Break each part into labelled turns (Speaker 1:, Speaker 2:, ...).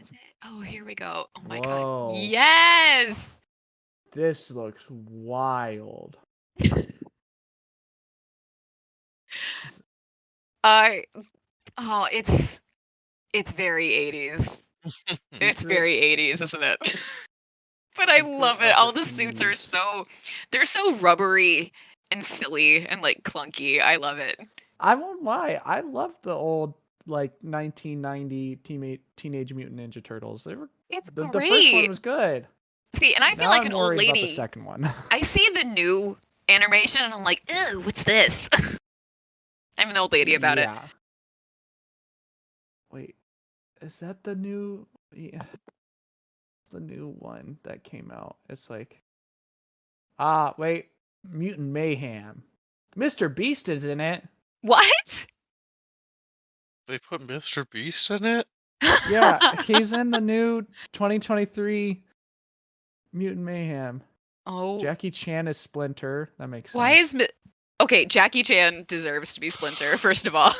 Speaker 1: is it? Oh, here we go. Oh my god.
Speaker 2: Whoa.
Speaker 1: Yes!
Speaker 2: This looks wild.
Speaker 1: It's very 80s. It's very 80s, isn't it? But I love it. All the suits are they're so rubbery and silly and like clunky. I love it.
Speaker 2: I won't lie. I love the old like 1990 Teenage Mutant Ninja Turtles. They were the first one was good.
Speaker 1: See, and I feel
Speaker 2: Now
Speaker 1: like
Speaker 2: I'm
Speaker 1: an old
Speaker 2: worried about the
Speaker 1: lady.
Speaker 2: second one.
Speaker 1: I see the new animation and I'm like, ew, what's this? I'm an old lady about it.
Speaker 2: Wait, is that the new? Yeah, it's the new one that came out. It's like, wait, Mutant Mayhem. Mr. Beast is in it.
Speaker 1: What?
Speaker 3: They put Mr. Beast in it?
Speaker 2: Yeah, he's in the new 2023 Mutant Mayhem.
Speaker 1: Oh.
Speaker 2: Jackie Chan is Splinter. That makes sense.
Speaker 1: Why is okay, Jackie Chan deserves to be Splinter, first of all.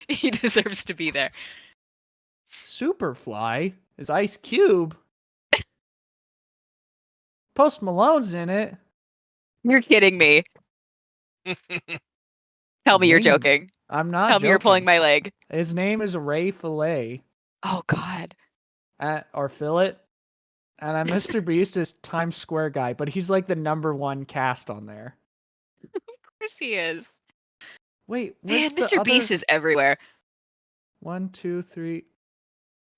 Speaker 1: He deserves to be there.
Speaker 2: Superfly is Ice Cube. Post Malone's in it.
Speaker 1: You're kidding me. Tell me you're joking.
Speaker 2: I'm not
Speaker 1: Tell me you're pulling my leg.
Speaker 2: His name is Ray Fillet.
Speaker 1: Oh, God.
Speaker 2: Or Fillet. And I'm Mr. Beast is Times Square guy, but he's like the #1 cast on there.
Speaker 1: Of course he is.
Speaker 2: Wait,
Speaker 1: man, Mr. Beast is everywhere.
Speaker 2: 1, 2, 3.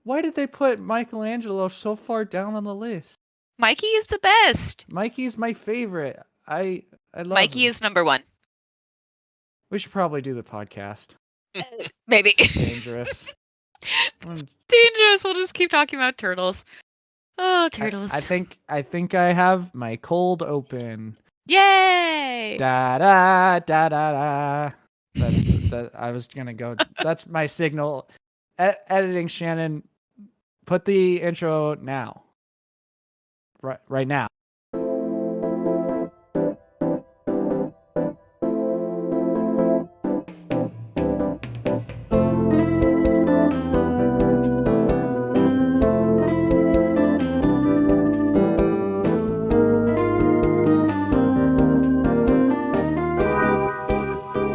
Speaker 2: Why did they put Michelangelo so far down on the list?
Speaker 1: Mikey is the best.
Speaker 2: Mikey's my favorite. I love
Speaker 1: Mikey
Speaker 2: him.
Speaker 1: is #1.
Speaker 2: We should probably do the podcast.
Speaker 1: Maybe.
Speaker 2: It's dangerous.
Speaker 1: Dangerous. We'll just keep talking about turtles. Oh, turtles.
Speaker 2: I think I have my cold open.
Speaker 1: Yay!
Speaker 2: Da da da da da. That's I was gonna go. That's my signal. Editing Shannon. Put the intro now. Right now.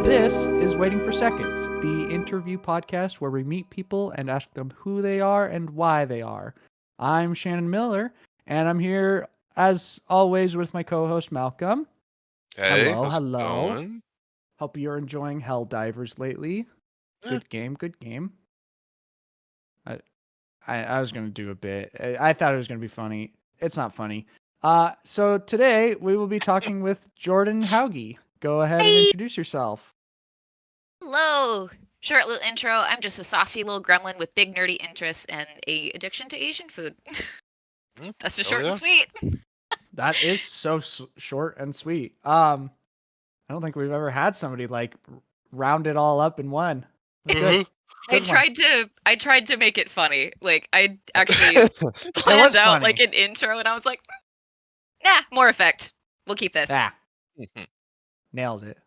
Speaker 2: This is Waiting for Seconds, the interview podcast where we meet people and ask them who they are and why they are. I'm Shannon Miller, and I'm here, as always, with my co-host, Malcolm.
Speaker 3: Hey,
Speaker 2: hello.
Speaker 3: Going?
Speaker 2: Hope you're enjoying Helldivers lately. Good game. I was going to do a bit. I thought it was going to be funny. It's not funny. So today, we will be talking with Jordan Hauge. Go ahead and introduce yourself.
Speaker 1: Hello. Short little intro. I'm just a saucy little gremlin with big nerdy interests and a addiction to Asian food. That's just short and sweet.
Speaker 2: That is so short and sweet. I don't think we've ever had somebody like round it all up in one. Good.
Speaker 1: I tried to make it funny. Like I actually planned out like an intro, and I was like, nah, more effect. We'll keep this.
Speaker 2: Nailed it.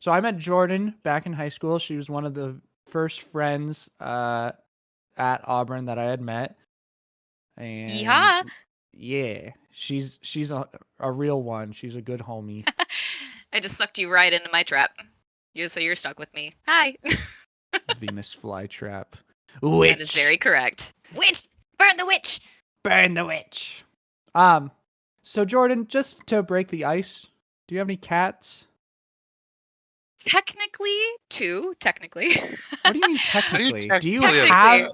Speaker 2: So I met Jordan back in high school. She was one of the first friends at Auburn that I had met. And yeah, she's a real one. She's a good homie.
Speaker 1: I just sucked you right into my trap. So you're stuck with me. Hi.
Speaker 2: Venus flytrap. Witch.
Speaker 1: That is very correct. Witch! Burn the witch!
Speaker 2: Burn the witch! So Jordan, just to break the ice, do you have any cats?
Speaker 1: Technically, 2. Technically.
Speaker 2: What do you mean technically?
Speaker 3: Do you
Speaker 2: have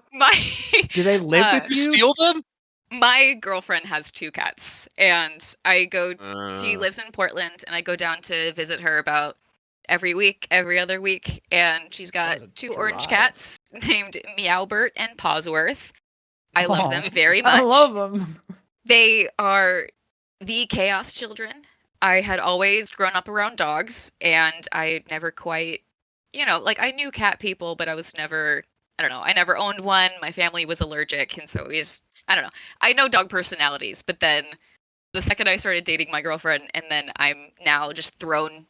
Speaker 2: Do they live with you?
Speaker 3: Steal them?
Speaker 1: My girlfriend has 2 cats, and I go. She lives in Portland, and I go down to visit her about every other week, and she's got 2 orange cats named Meowbert and Pawsworth. I love them very much.
Speaker 2: I love them.
Speaker 1: They are the chaos children. I had always grown up around dogs, and I never quite, like I knew cat people, but I was never, I never owned one. My family was allergic, and so it was, I know dog personalities, but then the second I started dating my girlfriend, and then I'm now just thrown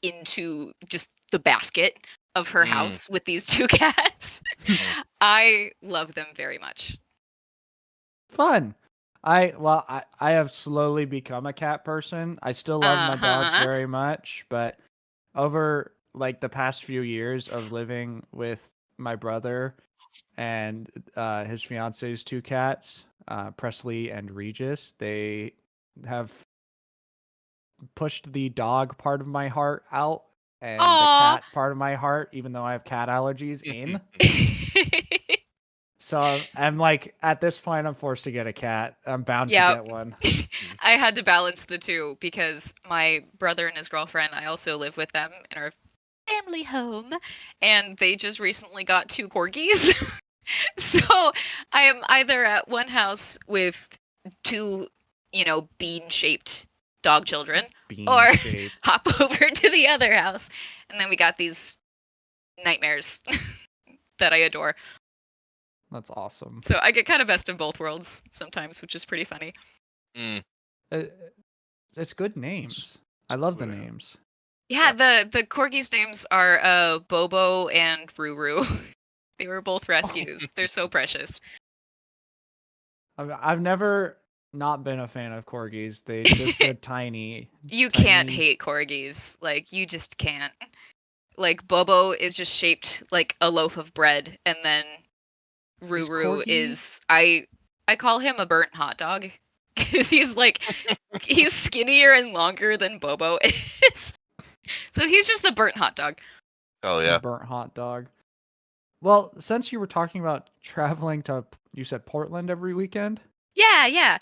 Speaker 1: into just the basket of her house with these 2 cats. I love them very much.
Speaker 2: Fun. I have slowly become a cat person. I still love my dogs
Speaker 1: Uh-huh.
Speaker 2: very much, but over like the past few years of living with my brother and his fiance's two cats, Presley and Regis, they have pushed the dog part of my heart out and the
Speaker 1: Aw.
Speaker 2: cat part of my heart, even though I have cat allergies, in. So I'm like, at this point, I'm forced to get a cat. I'm bound to
Speaker 1: Yep.
Speaker 2: get one.
Speaker 1: I had to balance the two because my brother and his girlfriend, I also live with them in our family home, and they just recently got 2 corgis. So I am either at one house with 2, bean-shaped dog children,
Speaker 2: Bean
Speaker 1: or
Speaker 2: shaped.
Speaker 1: hop over to the other house, and then we got these nightmares that I adore.
Speaker 2: That's awesome.
Speaker 1: So I get kind of best of both worlds sometimes, which is pretty funny.
Speaker 3: Mm.
Speaker 2: It's good names. I love the
Speaker 3: Yeah.
Speaker 2: names.
Speaker 1: Yeah, the corgis' names are Bobo and Ruru. They were both rescues. They're so precious.
Speaker 2: I've never not been a fan of corgis. They just are tiny.
Speaker 1: You can't
Speaker 2: Tiny.
Speaker 1: hate corgis. Like, you just can't. Like, Bobo is just shaped like a loaf of bread, and then
Speaker 2: Is
Speaker 1: Ruru
Speaker 2: corgi?
Speaker 1: is I call him a burnt hot dog because he's skinnier and longer than Bobo is. So he's just the burnt hot dog.
Speaker 3: Oh
Speaker 2: The
Speaker 3: yeah.
Speaker 2: burnt hot dog. Well, since you were talking about traveling to, you said Portland every weekend.
Speaker 1: Yeah.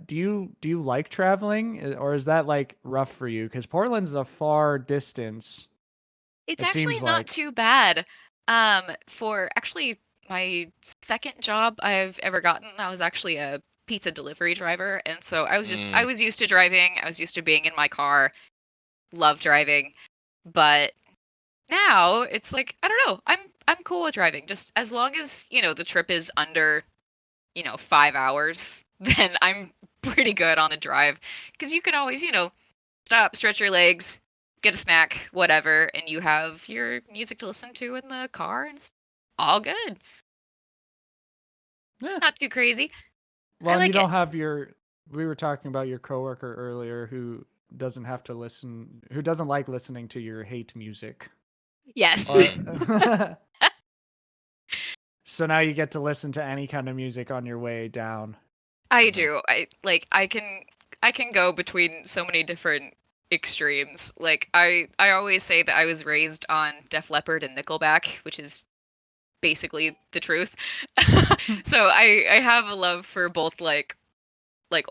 Speaker 2: Do you like traveling, or is that like rough for you? Because Portland's a far distance.
Speaker 1: It's
Speaker 2: It
Speaker 1: actually
Speaker 2: seems
Speaker 1: not
Speaker 2: like.
Speaker 1: too bad. For actually my second job I've ever gotten, I was actually a pizza delivery driver, and so I
Speaker 3: Mm.
Speaker 1: was used to driving. I was used to being in my car, love driving, but now it's like I don't know. I'm cool with driving, just as long as the trip is under 5 hours, then I'm pretty good on a drive because you can always stop, stretch your legs, get a snack, whatever, and you have your music to listen to in the car, and it's all good.
Speaker 2: Yeah.
Speaker 1: Not too crazy. I
Speaker 2: Well, and you
Speaker 1: like it.
Speaker 2: don't have your. We were talking about your coworker earlier who doesn't have to listen, who doesn't like listening to your hate music.
Speaker 1: Yes.
Speaker 2: Or so now you get to listen to any kind of music on your way down.
Speaker 1: I
Speaker 3: Mhm.
Speaker 1: do. I can go between so many different extremes. Like I always say that I was raised on Def Leppard and Nickelback, which is basically the truth. So I have a love for both like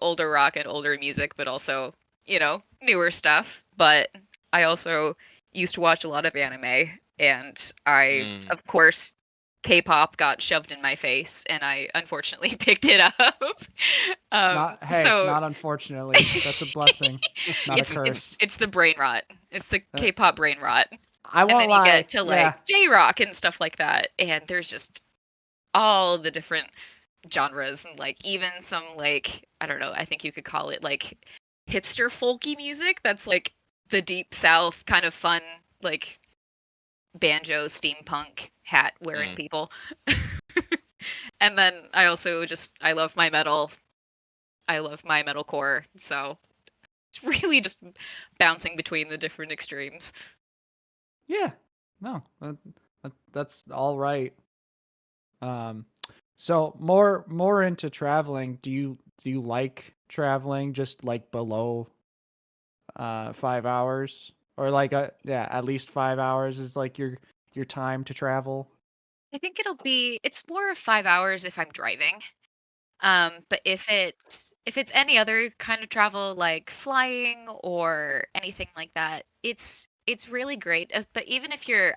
Speaker 1: older rock and older music, but also, newer stuff. But I also used to watch a lot of anime, and I,
Speaker 3: Mm.
Speaker 1: of course, K-pop got shoved in my face, and I unfortunately picked it up. So
Speaker 2: Not unfortunately. That's a blessing, not a
Speaker 1: it's
Speaker 2: curse.
Speaker 1: the brain rot. It's the
Speaker 2: Uh,
Speaker 1: K-pop brain rot,
Speaker 2: I
Speaker 1: and
Speaker 2: won't
Speaker 1: then you
Speaker 2: lie.
Speaker 1: get to
Speaker 2: Yeah.
Speaker 1: like J-rock and stuff like that, and there's just all the different genres and like even some like I don't know, I think you could call it like hipster folky music that's like the deep south kind of fun like banjo steampunk hat wearing
Speaker 3: Mm.
Speaker 1: people. And then I also just I love my metal. I love my metalcore. So it's really just bouncing between the different extremes.
Speaker 2: Yeah. No. That's all right. Um so more into traveling. Do you like traveling just like below 5 hours, or like yeah, at least 5 hours is like your time to travel?
Speaker 1: I think it's more of 5 hours if I'm driving. But if it's any other kind of travel like flying or anything like that, it's really great. But even if you're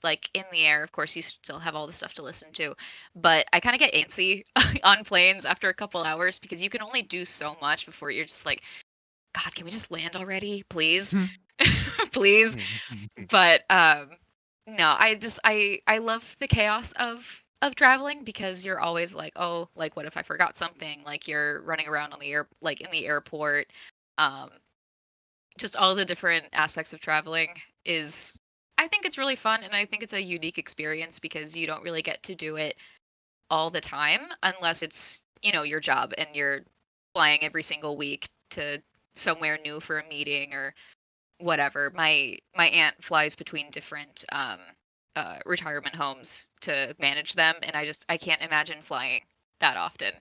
Speaker 1: like in the air, of course you still have all the stuff to listen to. But I kind of get antsy on planes after a couple hours because you can only do so much before you're just like, God, can we just land already, please? Please. But no, I love the chaos of traveling because you're always like, oh, like what if I forgot something? Like you're running around on the air like in the airport. Um just all the different aspects of traveling is I think it's really fun, and I think it's a unique experience because you don't really get to do it all the time unless it's, your job and you're flying every single week to somewhere new for a meeting or whatever. My aunt flies between different retirement homes to manage them, and I can't imagine flying that often.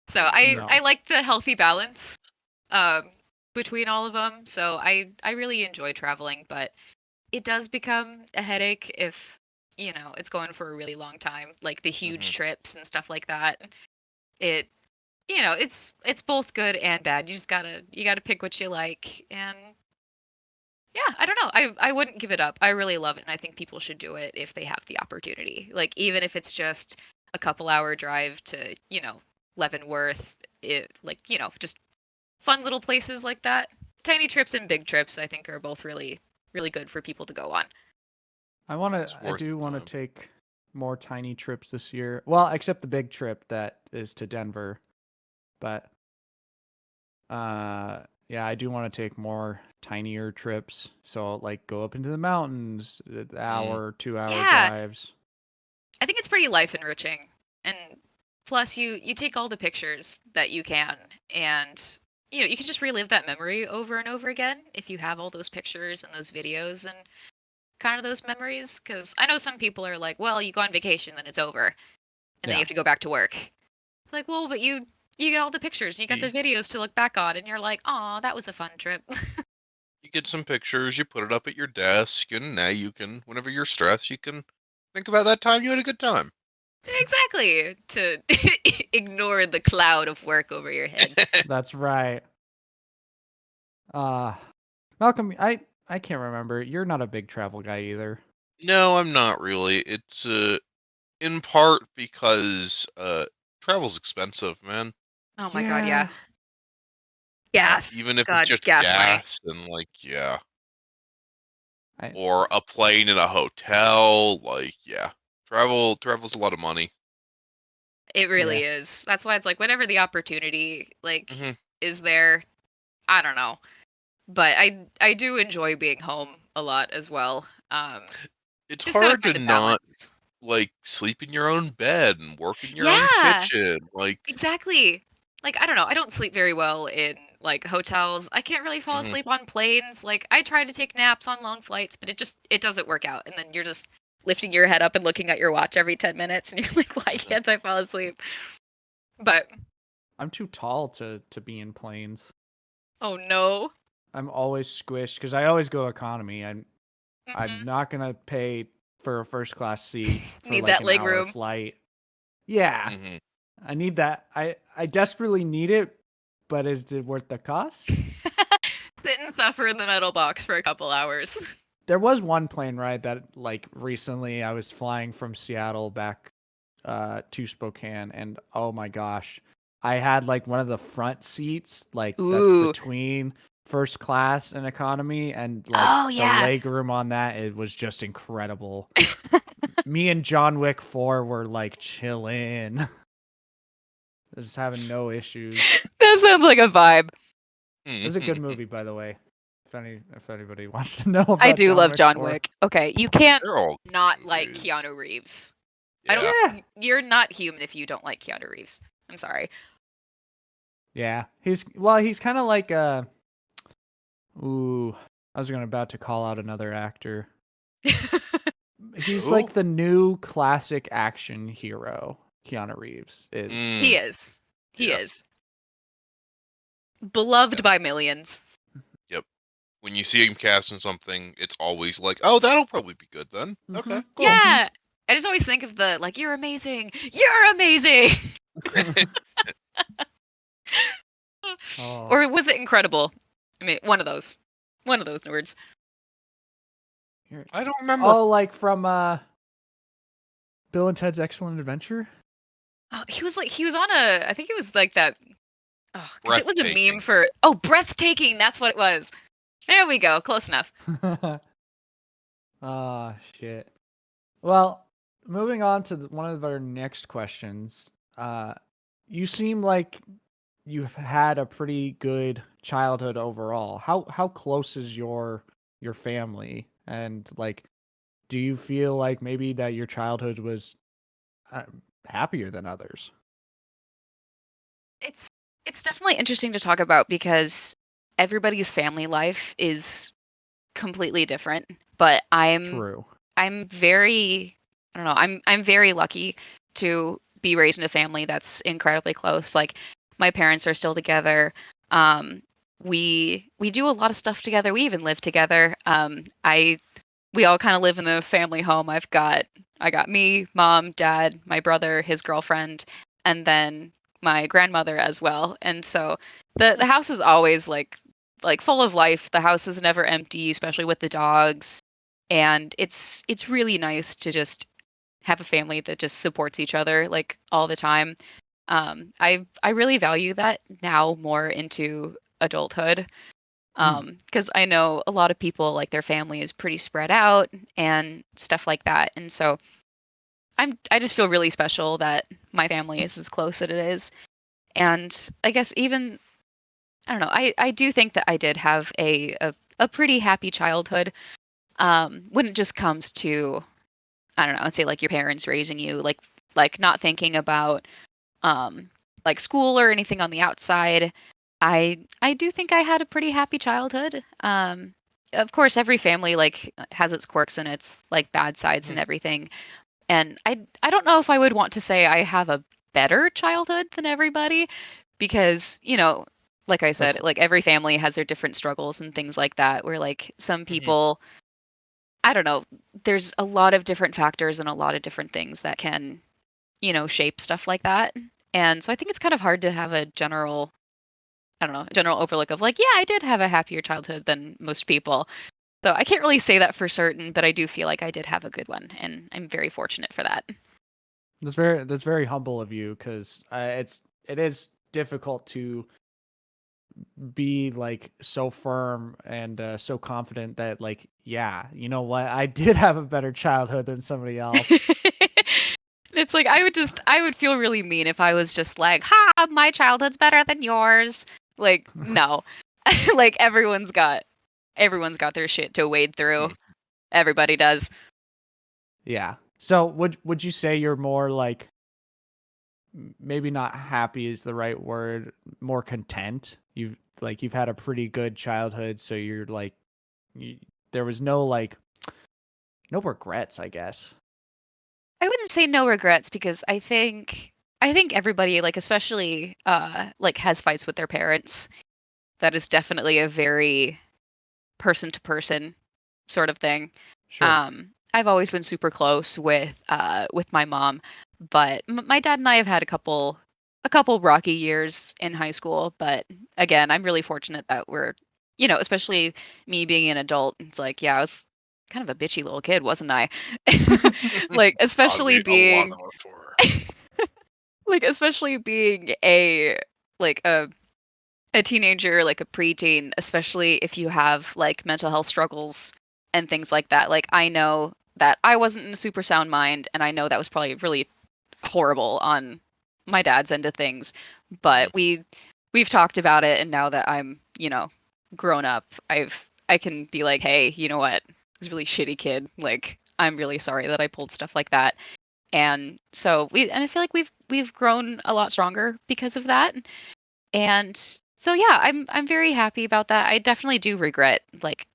Speaker 1: So I
Speaker 2: No.
Speaker 1: I like the healthy balance um, between all of them. So I really enjoy traveling, but it does become a headache if it's going for a really long time, like the huge
Speaker 3: Mhm.
Speaker 1: trips and stuff like that. It it's both good and bad. You gotta pick what you like, and yeah, I don't know. I wouldn't give it up. I really love it, and I think people should do it if they have the opportunity. Like even if it's just a couple-hour drive to Leavenworth, just fun little places like that. Tiny trips and big trips, I think, are both really really good for people to go on.
Speaker 3: It's
Speaker 2: I
Speaker 3: worth
Speaker 2: do
Speaker 3: the
Speaker 2: want to
Speaker 3: time.
Speaker 2: take more tiny trips this year. Well, except the big trip that is to Denver. But yeah, I do want to take more tinier trips. So like go up into the mountains,
Speaker 3: Mm.
Speaker 2: hour, 2 hour
Speaker 1: Yeah,
Speaker 2: drives.
Speaker 1: I think it's pretty life enriching, and plus you take all the pictures that you can, and you can just relive that memory over and over again if you have all those pictures and those videos and kind of those memories. Because I know some people are like, well, you go on vacation, then it's over, and then you
Speaker 2: Yeah.
Speaker 1: have to go back to work. It's like, well, but you got all the pictures, you got the
Speaker 3: You,
Speaker 1: videos to look back on, and you're like, oh, that was a fun trip.
Speaker 3: you get some pictures, you put it up at your desk, and now you can, whenever you're stressed, you can think about that time you had a good time.
Speaker 1: Exactly, to ignore the cloud of work over your head.
Speaker 2: That's right. Uh Malcolm, I can't remember. You're not a big travel guy either.
Speaker 3: No, I'm not really. It's in part because travel's expensive, man.
Speaker 1: Oh my god, yeah.
Speaker 2: Yeah.
Speaker 1: Gas.
Speaker 3: Even if it's
Speaker 1: God,
Speaker 3: just
Speaker 1: gas money.
Speaker 3: gas and like yeah,
Speaker 2: I
Speaker 3: or a plane and a hotel, like yeah. Travel's a lot of money.
Speaker 1: It
Speaker 2: yeah.
Speaker 1: really is. That's why it's like whenever the opportunity
Speaker 3: Hmm.
Speaker 1: is there, I don't know. But I do enjoy being home a lot as well.
Speaker 3: It's
Speaker 1: Just gotta
Speaker 3: hard to
Speaker 1: find a
Speaker 3: not
Speaker 1: balance.
Speaker 3: like sleep in your own bed and work in your own
Speaker 1: Yeah,
Speaker 3: kitchen. Like,
Speaker 1: exactly. Like I don't know, I don't sleep very well in like hotels. I can't really fall
Speaker 3: mhm,
Speaker 1: asleep on planes. Like I try to take naps on long flights, but it doesn't work out. And then you're just lifting your head up and looking at your watch every 10 minutes and you're like, why
Speaker 3: mhm.
Speaker 1: can't I fall asleep? But
Speaker 2: I'm too tall to be in planes.
Speaker 1: oh no.
Speaker 2: I'm always squished because I always go economy. I'm
Speaker 1: Hmm.
Speaker 2: not gonna pay for a first class seat for
Speaker 1: Need
Speaker 2: like
Speaker 1: that
Speaker 2: an
Speaker 1: leg
Speaker 2: hour
Speaker 1: room.
Speaker 2: flight. Yeah,
Speaker 3: Mhm.
Speaker 2: I need that. I desperately need it, but is it worth the cost?
Speaker 1: Sit and suffer in the metal box for a couple hours.
Speaker 2: There was one plane ride that like recently I was flying from Seattle back to Spokane, and oh my gosh, I had like one of the front seats like that's
Speaker 1: Ooh.
Speaker 2: between first class and economy, and like
Speaker 1: Oh
Speaker 2: the
Speaker 1: yeah.
Speaker 2: leg room on that, it was just incredible. Me and John Wick 4 were like chilling, just having no issues.
Speaker 1: That sounds like a vibe.
Speaker 2: It was a good
Speaker 3: Mhm.
Speaker 2: movie, by the way. If anybody wants to know
Speaker 1: I
Speaker 2: about
Speaker 1: do
Speaker 2: John
Speaker 1: love
Speaker 2: Wick
Speaker 1: John
Speaker 2: 4.
Speaker 1: Wick. Okay, you can't
Speaker 3: They're all
Speaker 1: not
Speaker 3: good
Speaker 1: like
Speaker 3: movies.
Speaker 1: Keanu Reeves. I don't.
Speaker 3: Yeah.
Speaker 2: Yeah,
Speaker 1: You're not human if you don't like Keanu Reeves. I'm sorry.
Speaker 2: yeah. He's kind of like ooh, I was gonna about to call out another actor. He's
Speaker 3: Who?
Speaker 2: like the new classic action hero. Keanu Reeves is.
Speaker 1: He
Speaker 3: Mm.
Speaker 1: is. He
Speaker 3: Yeah.
Speaker 1: is
Speaker 3: Yeah.
Speaker 1: beloved by millions.
Speaker 3: Yep. When you see him casting something, it's always like, oh, that'll probably be good then.
Speaker 2: Hmm.
Speaker 3: Okay, cool.
Speaker 2: Hmm.
Speaker 1: Yeah. I just always think of the like, you're amazing. You're amazing.
Speaker 2: Oh,
Speaker 1: Or was it incredible? I mean, one of those. One of those words.
Speaker 2: here.
Speaker 3: I don't remember.
Speaker 2: Oh, like from Bill and Ted's Excellent Adventure.
Speaker 1: Oh, he was on a. I think it was like that. Oh, because it was a meme
Speaker 3: Breathtaking.
Speaker 1: for. Oh, breathtaking. That's what it was. There we go. Close enough.
Speaker 2: Ah, shit. Well, moving on to one of our next questions. You seem like you've had a pretty good childhood overall. How close is your family? And like do you feel like maybe that your childhood was uh, happier than others?
Speaker 1: It's it's definitely interesting to talk about because everybody's family life is completely different, but
Speaker 2: True.
Speaker 1: I'm very I don't know, I'm very lucky to be raised in a family that's incredibly close. Like my parents are still together. Um we do a lot of stuff together. We even live together. I we all kind of live in a family home. I got me, mom, dad, my brother, his girlfriend, and then my grandmother as well. And so the house is always like full of life. The house is never empty, especially with the dogs. And it's really nice to just have a family that just supports each other like all the time. I really value that now more into adulthood.
Speaker 2: Hmm.
Speaker 1: Because I know a lot of people like their family is pretty spread out and stuff like that. And so I just feel really special that my family is as close as it is. And I guess even I don't know, I do think that I did have a pretty happy childhood. When it just comes to I don't know, I'd say like your parents raising you, like not thinking about um like school or anything on the outside. I do think I had a pretty happy childhood. Of course every family like has its quirks and its like bad sides and
Speaker 3: Mhm.
Speaker 1: everything. And I don't know if I would want to say I have a better childhood than everybody because, like I
Speaker 2: That's
Speaker 1: said, like every family has their different struggles and things like that where like some
Speaker 3: Mhm.
Speaker 1: people I don't know, there's a lot of different factors and a lot of different things that can, shape stuff like that. And so I think it's kind of hard to have a general I don't know, a general overlook of like, yeah, I did have a happier childhood than most people. So I can't really say that for certain, but I do feel like I did have a good one, and I'm very fortunate for that.
Speaker 2: that's very humble of you because it is difficult to be like so firm and so confident that like yeah, you know what, I did have a better childhood than somebody else.
Speaker 1: It's like I would feel really mean if I was just like, "Ha, my childhood's better than yours." Like, no. Like everyone's got their shit to wade through.
Speaker 3: Mhm.
Speaker 1: Everybody does.
Speaker 2: Yeah. So would you say you're more like maybe not happy is the right word, more content? You've had a pretty good childhood, so you're like you, there was no like no regrets, I guess.
Speaker 1: I wouldn't say no regrets because I think everybody like especially like has fights with their parents. That is definitely a very person to person sort of thing.
Speaker 2: Sure.
Speaker 1: I've always been super close with my mom, but my dad and I have had a couple rocky years in high school. But again, I'm really fortunate that we're, especially me being an adult. It's like, yeah, I was kind of a bitchy little kid, wasn't I? Like, especially
Speaker 3: A lot
Speaker 1: being
Speaker 3: of us were.
Speaker 1: like, especially being a like a teenager, like a preteen, especially if you have like mental health struggles and things like that. Like I know that I wasn't in a super sound mind and I know that was probably really horrible on my dad's end of things,
Speaker 3: Mhm.
Speaker 1: but we've talked about it and now that I'm, grown up, I can be like, "Hey, you know what? I was a really shitty kid. Like I'm really sorry that I pulled stuff like that." And so I feel like we've grown a lot stronger because of that. And so yeah, I'm very happy about that. I definitely do regret like,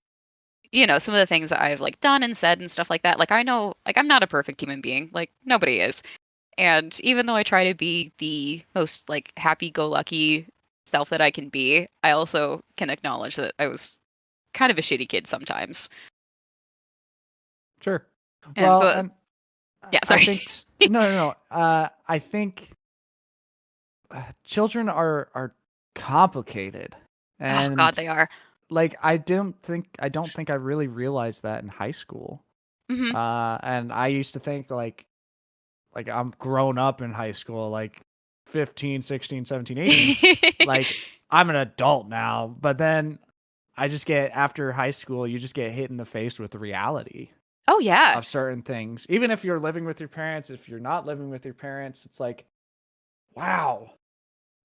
Speaker 1: some of the things that I've like done and said and stuff like that. Like I know like I'm not a perfect human being. Like nobody is. And even though I try to be the most like happy go lucky self that I can be, I also can acknowledge that I was kind of a shitty kid sometimes.
Speaker 2: Sure.
Speaker 1: And
Speaker 2: Well,
Speaker 1: so
Speaker 2: and
Speaker 1: yeah,
Speaker 2: I
Speaker 1: sorry.
Speaker 2: think no. I think children are complicated,
Speaker 1: Oh god,
Speaker 2: and
Speaker 1: they are.
Speaker 2: like I don't think I really realized that in high school.
Speaker 1: Mhm.
Speaker 2: And I used to think like I'm grown up in high school, like 15, 16, 17, 18. Like I'm an adult now, but then I just get after high school, you just get hit in the face with the reality
Speaker 1: Oh yeah.
Speaker 2: of certain things. Even if you're living with your parents, if you're not living with your parents, it's like, wow,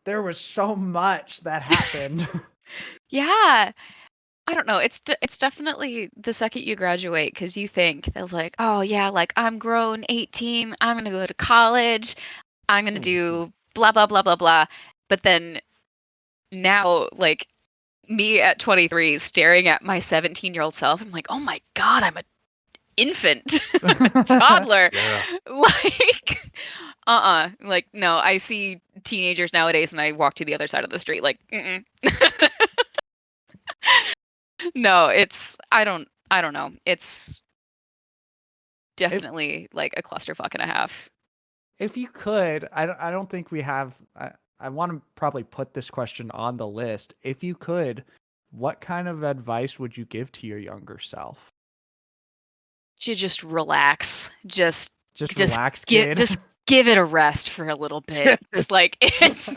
Speaker 2: there was so much that happened.
Speaker 1: Yeah. I don't know. It's definitely the second you graduate because you think they're like, oh yeah, like I'm grown, 18, I'm gonna go to college, I'm gonna do blah blah blah blah blah. But then now, like me at 23, staring at my 17-year-old self, I'm like, oh my god, I'm an infant, toddler.
Speaker 3: Yeah.
Speaker 1: Like, like no, I see teenagers nowadays, and I walk to the other side of the street, like, mm-mm. No, I don't know. It's definitely like a clusterfuck and a half.
Speaker 2: If you could, I don't think we have. I want to probably put this question on the list. If you could, what kind of advice would you give to your younger self?
Speaker 1: You just relax.
Speaker 2: Just
Speaker 1: Just
Speaker 2: relax,
Speaker 1: get
Speaker 2: kid.
Speaker 1: just give it a rest for a little bit. It's like it's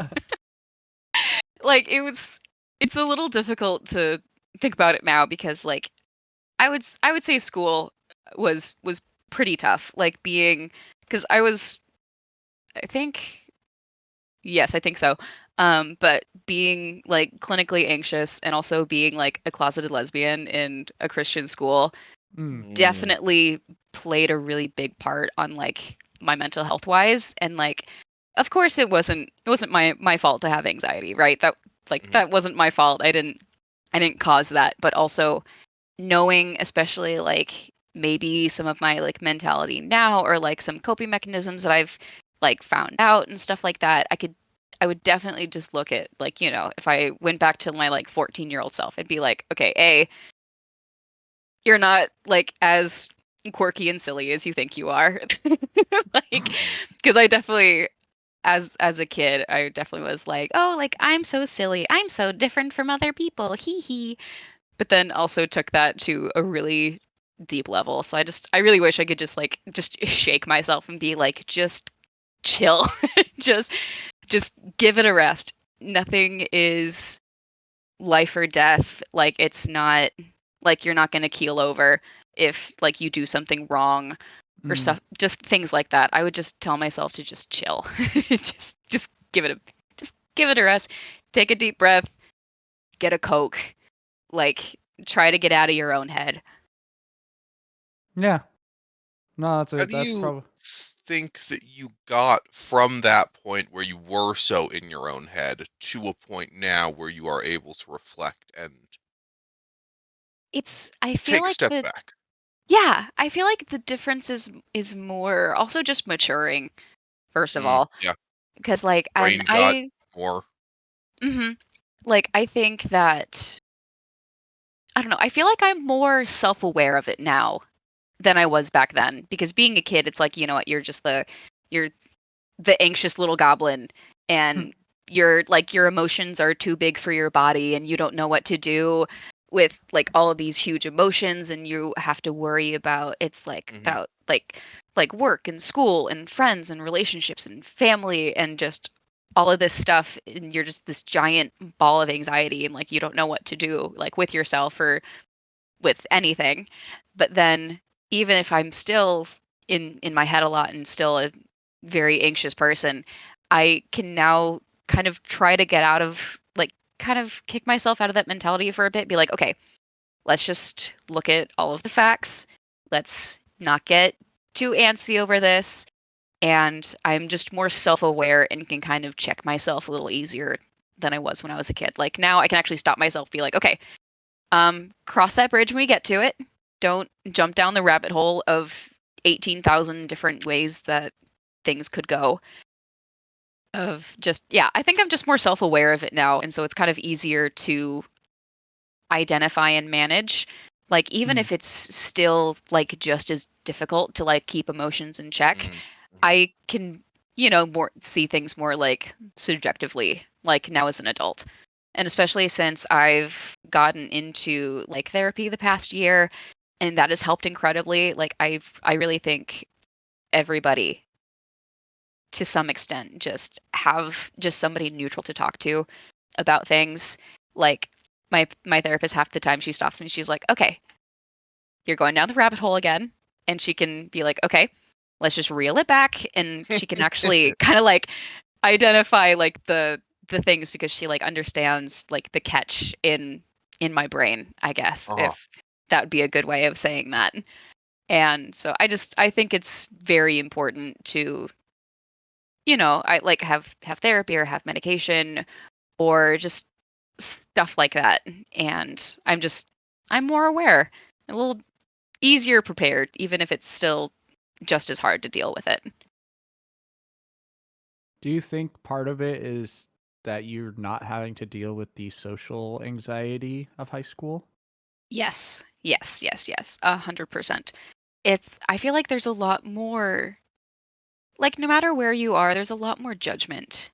Speaker 1: like it's a little difficult to think about it now because like I would say school was pretty tough. Like being because I think yes, I think so. But being like clinically anxious and also being like a closeted lesbian in a Christian school definitely played a really big part on like my mental health wise. And like of course it wasn't my fault to have anxiety, right? That wasn't my fault. I didn't cause that. But also knowing especially like maybe some of my like mentality now or like some coping mechanisms that I've like found out and stuff like that, I would definitely just look at like, if I went back to my like 14-year-old self and be like, okay, you're not like as quirky and silly as you think you are. Like because I definitely as a kid, I definitely was like, oh, like I'm so silly. I'm so different from other people. Hee hee. But then also took that to a really deep level. So I really wish I could just shake myself and be like, just chill. just just give it a rest. Nothing is life or death. Like it's not like you're not going to keel over if like you do something wrong or stuff, just things like that. I would just tell myself to just chill. just give it a rest. Take a deep breath, get a Coke, like try to get out of your own head.
Speaker 2: Yeah. No,
Speaker 3: How do
Speaker 2: that's
Speaker 3: you
Speaker 2: probably.
Speaker 3: think that you got from that point where you were so in your own head to a point now where you are able to reflect and
Speaker 1: I feel
Speaker 3: take a
Speaker 1: like
Speaker 3: step back?
Speaker 1: I feel like the difference is more also just maturing first of all
Speaker 3: Yeah,
Speaker 1: because like and
Speaker 3: brain got
Speaker 1: I
Speaker 3: more.
Speaker 1: mhm, like I think that I don't know, I feel like I'm more self-aware of it now than I was back then because being a kid it's like, you know what, you're the anxious little goblin and your emotions are too big for your body and you don't know what to do with like all of these huge emotions and you have to worry about it's like
Speaker 3: Hmm.
Speaker 1: about like work and school and friends and relationships and family and just all of this stuff and you're just this giant ball of anxiety and like you don't know what to do like with yourself or with anything. But then even if I'm still in my head a lot and still a very anxious person, I can now kind of try to get out of like kind of kick myself out of that mentality for a bit, be like, okay, let's just look at all of the facts. Let's not get too antsy over this. And I'm just more self-aware and can kind of check myself a little easier than I was when I was a kid. Like now I can actually stop myself, be like, okay, cross that bridge when we get to it. Don't jump down the rabbit hole of 18,000 different ways that things could go. Of just, yeah, I think I'm just more self aware of it now. And so it's kind of easier to identify and manage. Like, even if it's still like just as difficult to like keep emotions in check,
Speaker 3: Hmm.
Speaker 1: I can, more see things more like subjectively, like now as an adult. And especially since I've gotten into like therapy the past year, and that has helped incredibly. Like I really think everybody to some extent just have just somebody neutral to talk to about things. Like my therapist half the time she stops me, she's like, "Okay, you're going down the rabbit hole again." And she can be like, "Okay, let's just reel it back." And she can actually kind of like identify like the things because she like understands like the catch in in my brain, I guess,
Speaker 3: Uh-huh.
Speaker 1: if that would be a good way of saying that. And so I think it's very important to, I like have therapy or have medication or just stuff like that. And I'm more aware, a little easier prepared, even if it's still just as hard to deal with it.
Speaker 2: Do you think part of it is that you're not having to deal with the social anxiety of high school?
Speaker 1: Yes, yes, yes, yes, 100%. I feel like there's a lot more, like no matter where you are, there's a lot more judgment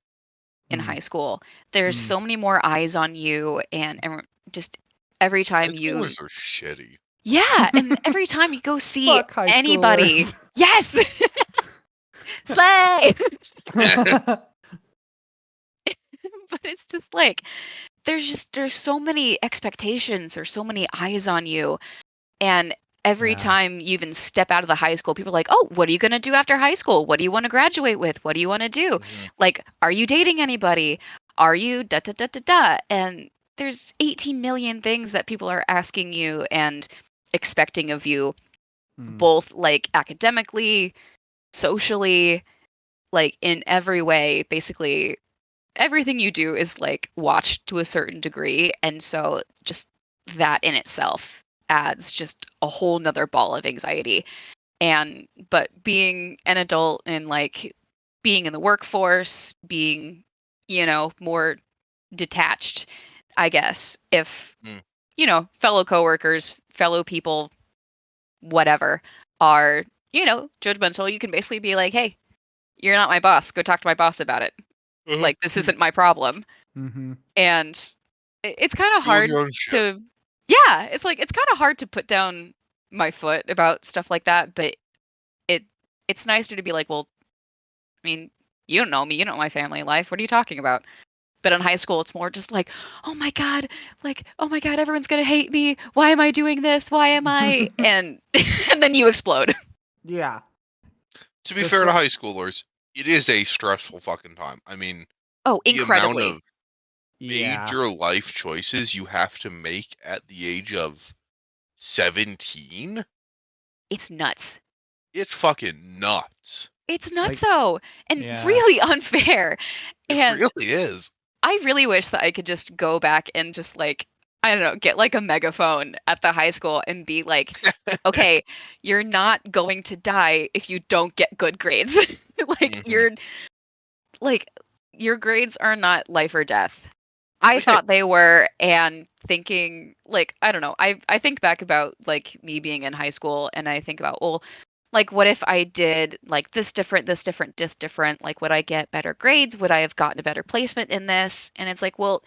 Speaker 1: in
Speaker 2: Mm.
Speaker 1: high school. There's
Speaker 2: Mm.
Speaker 1: so many more eyes on you, and just every
Speaker 3: High
Speaker 1: time you,
Speaker 3: schoolers are shitty.
Speaker 1: yeah, and every time you go see
Speaker 2: Fuck high
Speaker 1: anybody,
Speaker 2: schoolers.
Speaker 1: yes, slay. But it's just like there's so many expectations, there's so many eyes on you, and every
Speaker 2: Yeah.
Speaker 1: time you even step out of the high school, people are like, "Oh, what are you gonna do after high school? What do you want to graduate with? What do you want to do?
Speaker 3: Mhm.
Speaker 1: Like, are you dating anybody? Are you da da da da da?" And there's 18 million things that people are asking you and expecting of you,
Speaker 2: Mm.
Speaker 1: both like academically, socially, like in every way. Basically, everything you do is like watched to a certain degree, and so just that in itself adds just a whole nother ball of anxiety. And but being an adult and like being in the workforce, being, more detached, I guess, if,
Speaker 3: Mm.
Speaker 1: fellow coworkers, fellow people, whatever, are, judgmental, you can basically be like, hey, you're not my boss, go talk to my boss about it,
Speaker 3: Uh-huh.
Speaker 1: like this isn't my problem.
Speaker 2: Mm-hmm.
Speaker 1: And it's kind of
Speaker 3: Deal with
Speaker 1: hard
Speaker 3: your own shit.
Speaker 1: to, yeah, it's like it's kind of hard to put down my foot about stuff like that, but it it's nicer to be like, well, I mean, you don't know me, you don't know my family life, what are you talking about? But in high school it's more just like, oh my god, like, oh my god, everyone's gonna hate me, why am I doing this, why am I, and and then you explode.
Speaker 2: Yeah.
Speaker 3: To be
Speaker 2: The
Speaker 3: fair to
Speaker 2: sa-
Speaker 3: high schoolers, it is a stressful fucking time. I mean,
Speaker 1: Oh,
Speaker 3: the amount
Speaker 1: incredibly.
Speaker 3: of
Speaker 2: yeah.
Speaker 3: major life choices you have to make at the age of 17,
Speaker 1: It's nuts.
Speaker 3: it's fucking nuts.
Speaker 1: It's
Speaker 2: Like,
Speaker 1: nutso and
Speaker 2: yeah.
Speaker 1: really unfair.
Speaker 3: It
Speaker 1: And
Speaker 3: really is.
Speaker 1: I really wish that I could just go back and just like, I don't know, get like a megaphone at the high school and be like, okay, you're not going to die if you don't get good grades. Like
Speaker 3: Mhm.
Speaker 1: like your grades are not life or death. I
Speaker 3: Okay.
Speaker 1: thought they were, and thinking like, I don't know, I think back about like me being in high school, and I think about, well, like what if I did like this different, this different, this different, like would I get better grades, would I have gotten a better placement in this? And it's like, well,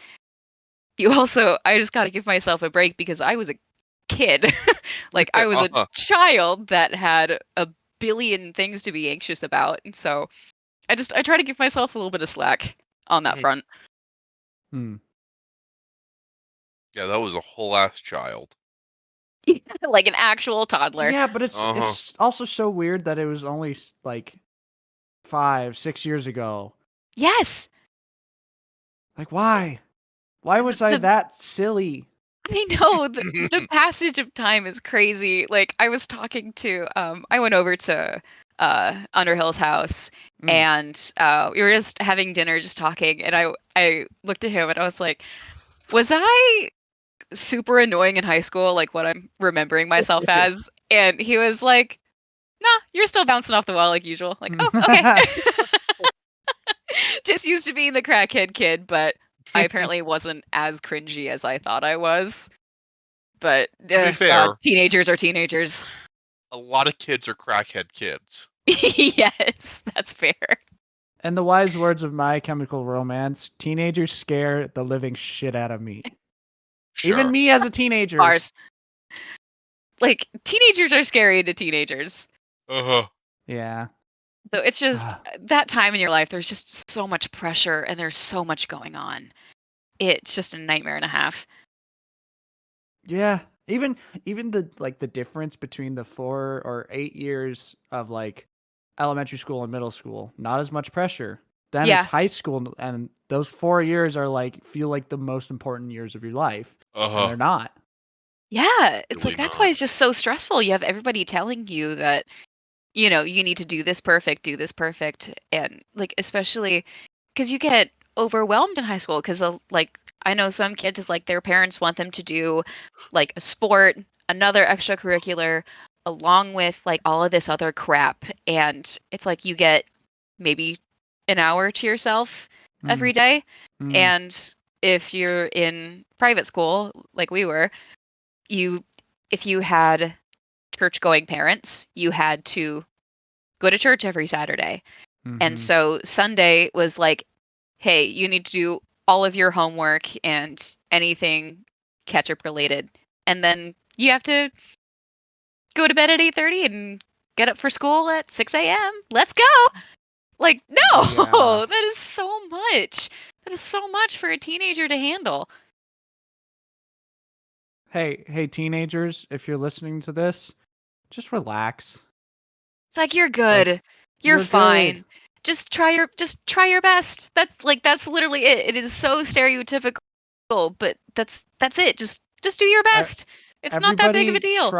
Speaker 1: you also, I just got to give myself a break because I was a kid. Like I was a
Speaker 3: Uh-huh.
Speaker 1: child that had a billion things to be anxious about, and so I try to give myself a little bit of slack on that
Speaker 3: Mhm.
Speaker 1: front.
Speaker 2: Hmm.
Speaker 3: Yeah, that was a whole ass child.
Speaker 1: Like an actual toddler.
Speaker 2: Yeah, but it's
Speaker 3: Uh-huh.
Speaker 2: it's also so weird that it was only like 5, 6 years ago.
Speaker 1: Yes.
Speaker 2: Like, why? Why
Speaker 1: The,
Speaker 2: was I
Speaker 1: the
Speaker 2: that silly?
Speaker 1: I know the passage of time is crazy. Like I was talking to I went over to Underhill's house,
Speaker 2: Mm.
Speaker 1: and we were just having dinner just talking, and I looked at him and I was like, was I super annoying in high school, like what I'm remembering myself as? And he was like, nah, you're still bouncing off the wall like usual. Like, oh, okay. Just used to being the crackhead kid, but I apparently wasn't as cringy as I thought I was. But
Speaker 3: To be
Speaker 1: God,
Speaker 3: fair,
Speaker 1: teenagers are teenagers.
Speaker 3: a lot of kids are crackhead kids.
Speaker 1: Yes, that's fair.
Speaker 2: And the wise words of My Chemical Romance: teenagers scare the living shit out of me. Even
Speaker 3: Sure.
Speaker 2: me as a teenager.
Speaker 1: Ours. Like teenagers are scary to teenagers.
Speaker 3: Uh-huh.
Speaker 2: Yeah.
Speaker 1: So it's just
Speaker 2: Ah,
Speaker 1: that time in your life, there's just so much pressure and there's so much going on. It's just a nightmare and a half.
Speaker 2: yeah. Even the difference between the 4 or 8 years of like elementary school and middle school, not as much pressure. Then it's
Speaker 1: Yeah.
Speaker 2: high school, and those 4 years are feel like the most important years of your life, and they're not.
Speaker 1: Yeah. It's
Speaker 3: Really
Speaker 1: like that's why
Speaker 3: not.
Speaker 1: it's just so stressful. You have everybody telling you that, you need to do this perfect, and like especially because you get overwhelmed in high school because like I know some kids is like their parents want them to do like a sport, another extracurricular, along with like all of this other crap, and it's like you get maybe an hour to yourself
Speaker 2: Mm,
Speaker 1: every day,
Speaker 2: mm,
Speaker 1: and if you're in private school like we were, you if you had church going parents, you had to go to church every Saturday. And
Speaker 2: mhm,
Speaker 1: so Sunday was like, hey, you need to do all of your homework and anything ketchup related. And then you have to go to bed at 8:30 and get up for school at 6 a.m. Let's go. Like,
Speaker 2: yeah.
Speaker 1: no, that is so much. That is so much for a teenager to handle.
Speaker 2: Hey, teenagers, if you're listening to this, just relax.
Speaker 1: It's like you're
Speaker 2: Like,
Speaker 1: good. You're
Speaker 2: you're good.
Speaker 1: fine. Just try your best. That's literally it. It is so stereotypical, but that's it. Just do your
Speaker 2: E-
Speaker 1: best. It's not that big of a deal.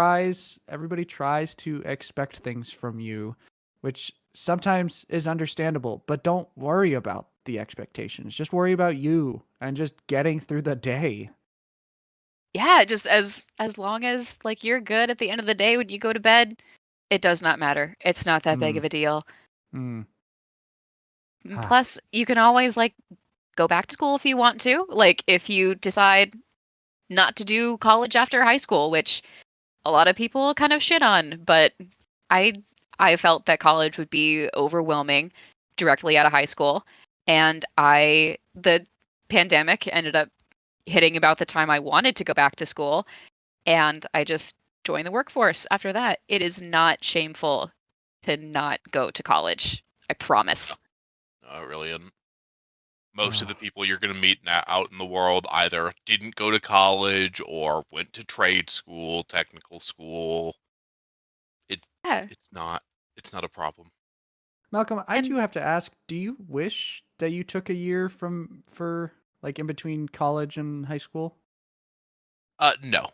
Speaker 2: Everybody tries to expect things from you, which sometimes is understandable, but don't worry about the expectations. Just worry about you and just getting through the day.
Speaker 1: Yeah, just as long as like you're good at the end of the day when you go to bed, it does not matter. It's not that big
Speaker 2: Mm,
Speaker 1: of a deal.
Speaker 2: mm.
Speaker 1: And
Speaker 2: Ah,
Speaker 1: plus, you can always like go back to school if you want to. Like if you decide not to do college after high school, which a lot of people kind of shit on, but I I felt that college would be overwhelming directly out of high school, and the pandemic ended up hitting about the time I wanted to go back to school, and I just joined the workforce after that. It is not shameful to not go to college. I
Speaker 3: No,
Speaker 1: promise.
Speaker 3: no, it really isn't. Most of the
Speaker 2: ah.
Speaker 3: people you're going to meet out in the world either didn't go to college or went to trade school, technical school. It
Speaker 1: Yeah.
Speaker 3: it's not a problem.
Speaker 2: Malcolm, I
Speaker 1: And
Speaker 2: do have to ask, do you wish that you took a year for in between college and high school?
Speaker 3: No,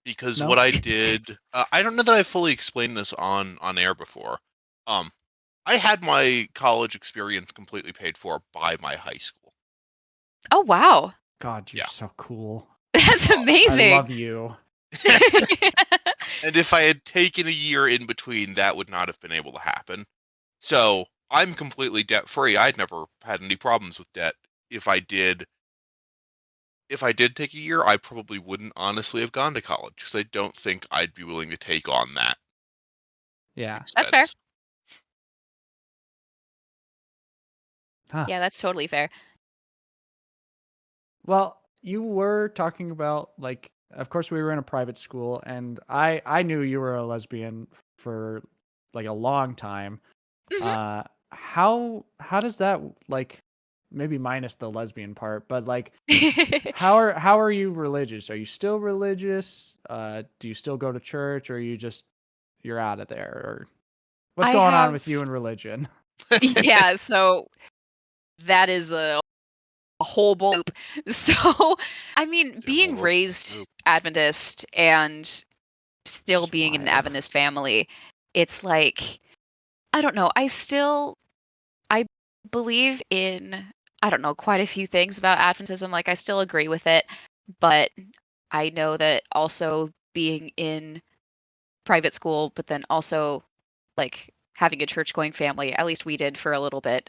Speaker 3: because what
Speaker 2: No?
Speaker 3: I did, I don't know that I fully explained this on air before. Um, I had my college experience completely paid for by my high school.
Speaker 1: oh wow.
Speaker 2: God, you're
Speaker 3: Yeah.
Speaker 2: so cool.
Speaker 1: That's
Speaker 2: I
Speaker 1: amazing.
Speaker 2: love you.
Speaker 3: And if I had taken a year in between, that would not have been able to happen. So I'm completely debt free. I'd never had any problems with debt. If I did, if I did take a year, I probably wouldn't honestly have gone to college because I don't think I'd be willing to take on that
Speaker 2: Yeah.
Speaker 1: That's fair.
Speaker 3: expense.
Speaker 2: Huh.
Speaker 1: Yeah, that's totally fair.
Speaker 2: Well, you were talking about of course we were in a private school, and I knew you were a lesbian for a long time.
Speaker 1: Hmm.
Speaker 2: Uh how does that maybe minus the lesbian part, but how are you religious? Are you still religious? Do you still go to church, or are you just you're out of there, or what's
Speaker 1: I
Speaker 2: going on
Speaker 1: have
Speaker 2: with you in religion?
Speaker 1: yeah, so that is a whole loop. So, I mean,
Speaker 3: Damn whole
Speaker 1: being
Speaker 3: rope.
Speaker 1: raised Adventist and
Speaker 2: It's
Speaker 1: still
Speaker 2: just
Speaker 1: being in an
Speaker 2: wild.
Speaker 1: Adventist family, it's like I don't know. I believe in I don't know quite a few things about Adventism. Like I still agree with it, but I know that also being in private school, but then also like having a church going family, at least we did for a little bit.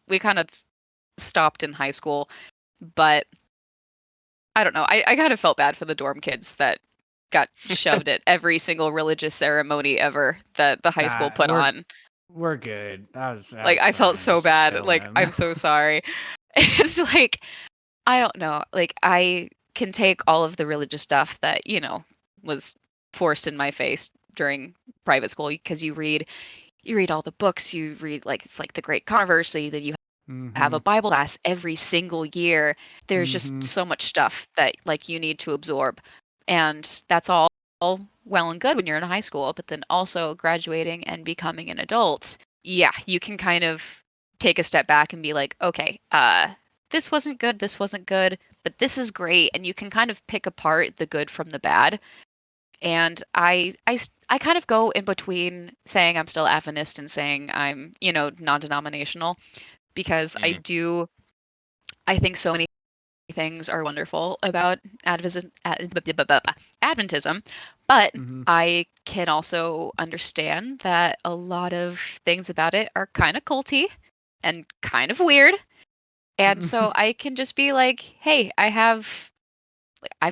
Speaker 1: We kind of stopped in high school, but I don't know. I kind of felt bad for the dorm kids that got shoved at every single religious ceremony ever that the high school
Speaker 2: Nah,
Speaker 1: put on.
Speaker 2: we're good. That
Speaker 1: Like
Speaker 2: was
Speaker 1: I felt
Speaker 2: fine.
Speaker 1: so
Speaker 2: Just
Speaker 1: bad. Like
Speaker 2: chilling.
Speaker 1: I'm so sorry. It's like I don't know. Like I can take all of the religious stuff that, was forced in my face during private school because you read all the books, you read like it's like the Great Controversy, then you have
Speaker 2: Mm-hmm.
Speaker 1: a Bible class every single year. There's just
Speaker 2: Mm-hmm.
Speaker 1: so much stuff that like you need to absorb. And that's all well and good when you're in high school, but then also graduating and becoming an adult. Yeah, you can kind of take a step back and be like, okay, this wasn't good, but this is great, and you can kind of pick apart the good from the bad. And I kind of go in between saying I'm still Adventist and saying I'm, non-denominational, because I think so many things are wonderful about Adventism, but
Speaker 2: Mhm.
Speaker 1: I can also understand that a lot of things about it are kind of culty and kind of weird. And so I can just be like, hey, I've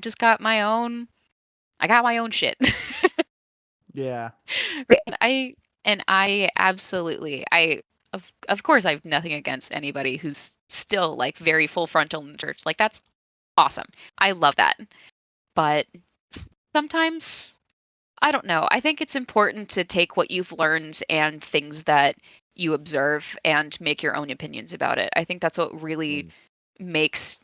Speaker 1: just got I got my own shit.
Speaker 2: Yeah.
Speaker 1: I absolutely, of course I have nothing against anybody who's still like very full frontal in the church. Like, that's awesome. I love that. But sometimes, I don't know. I think it's important to take what you've learned and things that you observe and make your own opinions about it. I think that's what really makes,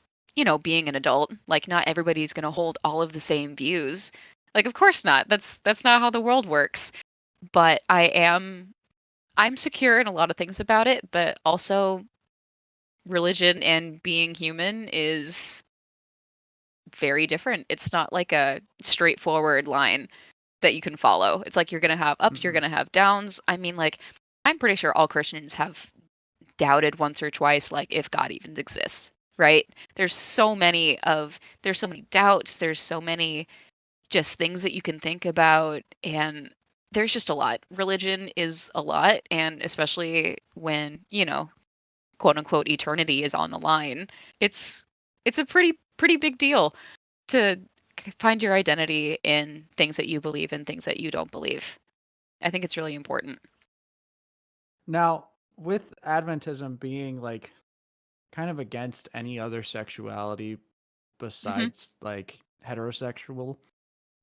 Speaker 1: being an adult. Like, not everybody's going to hold all of the same views. Like, of course not. That's not how the world works. But I'm secure in a lot of things about it, but also religion and being human is very different. It's not like a straightforward line that you can follow. It's like you're going to have ups, you're
Speaker 2: Mhm.
Speaker 1: going to have downs. I mean, like, I'm pretty sure all Christians have doubted once or twice, like, if God even exists, right? There's so many doubts, there's so many just things that you can think about, and there's just a lot. Religion is a lot, and especially when, quote unquote eternity is on the line, it's it's a pretty big deal to find your identity in things that you believe and things that you don't believe. I think it's really important.
Speaker 2: Now, with Adventism being like kind of against any other sexuality
Speaker 1: hmm
Speaker 2: besides like heterosexual,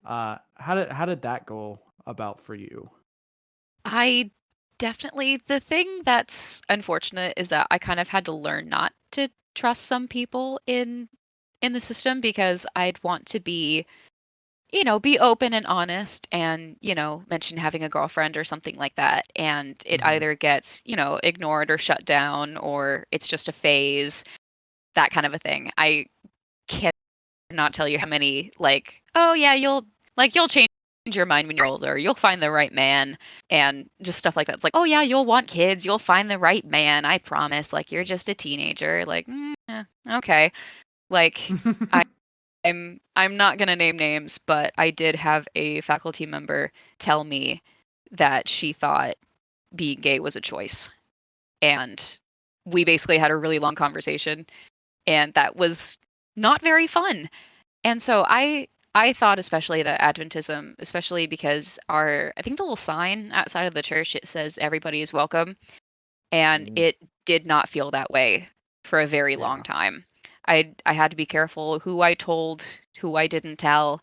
Speaker 2: how did that go about for you?
Speaker 1: I definitely, the thing that's unfortunate is that I kind of had to learn not to trust some people in the system, because I'd want to be open and honest and, mention having a girlfriend or something like that. And it
Speaker 2: Mhm.
Speaker 1: either gets, ignored or shut down, or it's just a phase, that kind of a thing. I cannot tell you how many, like, oh yeah, you'll change your mind when you're older, you'll find the right man, and just stuff like that. It's like, oh yeah, you'll want kids, you'll find the right man, I promise. Like, you're just a teenager. Like, okay. Like, I'm not gonna name names, but I did have a faculty member tell me that she thought being gay was a choice. And we basically had a really long conversation, and that was not very fun. And so I thought, especially that Adventism, especially because I think the little sign outside of the church, it says everybody is welcome, and
Speaker 2: Mm,
Speaker 1: it did not feel that way for a very long
Speaker 2: yeah.
Speaker 1: time. I had to be careful who I told, who I didn't tell,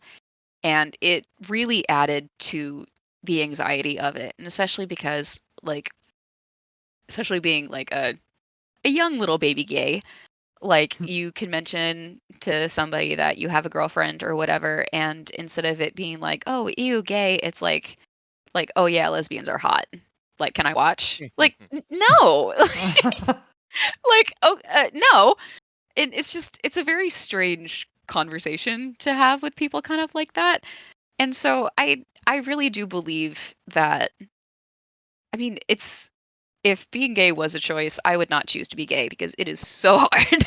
Speaker 1: and it really added to the anxiety of it. And especially because, like, especially being like a young little baby gay, like, you can mention to somebody that you have a girlfriend or whatever, and instead of it being like, oh, ew, gay, it's like, oh yeah, lesbians are hot, like, can I watch? Like, no. Like, oh, no. It's a very strange conversation to have with people kind of like that. And so I really do believe that, I mean, it's if being gay was a choice, I would not choose to be gay, because it is so hard.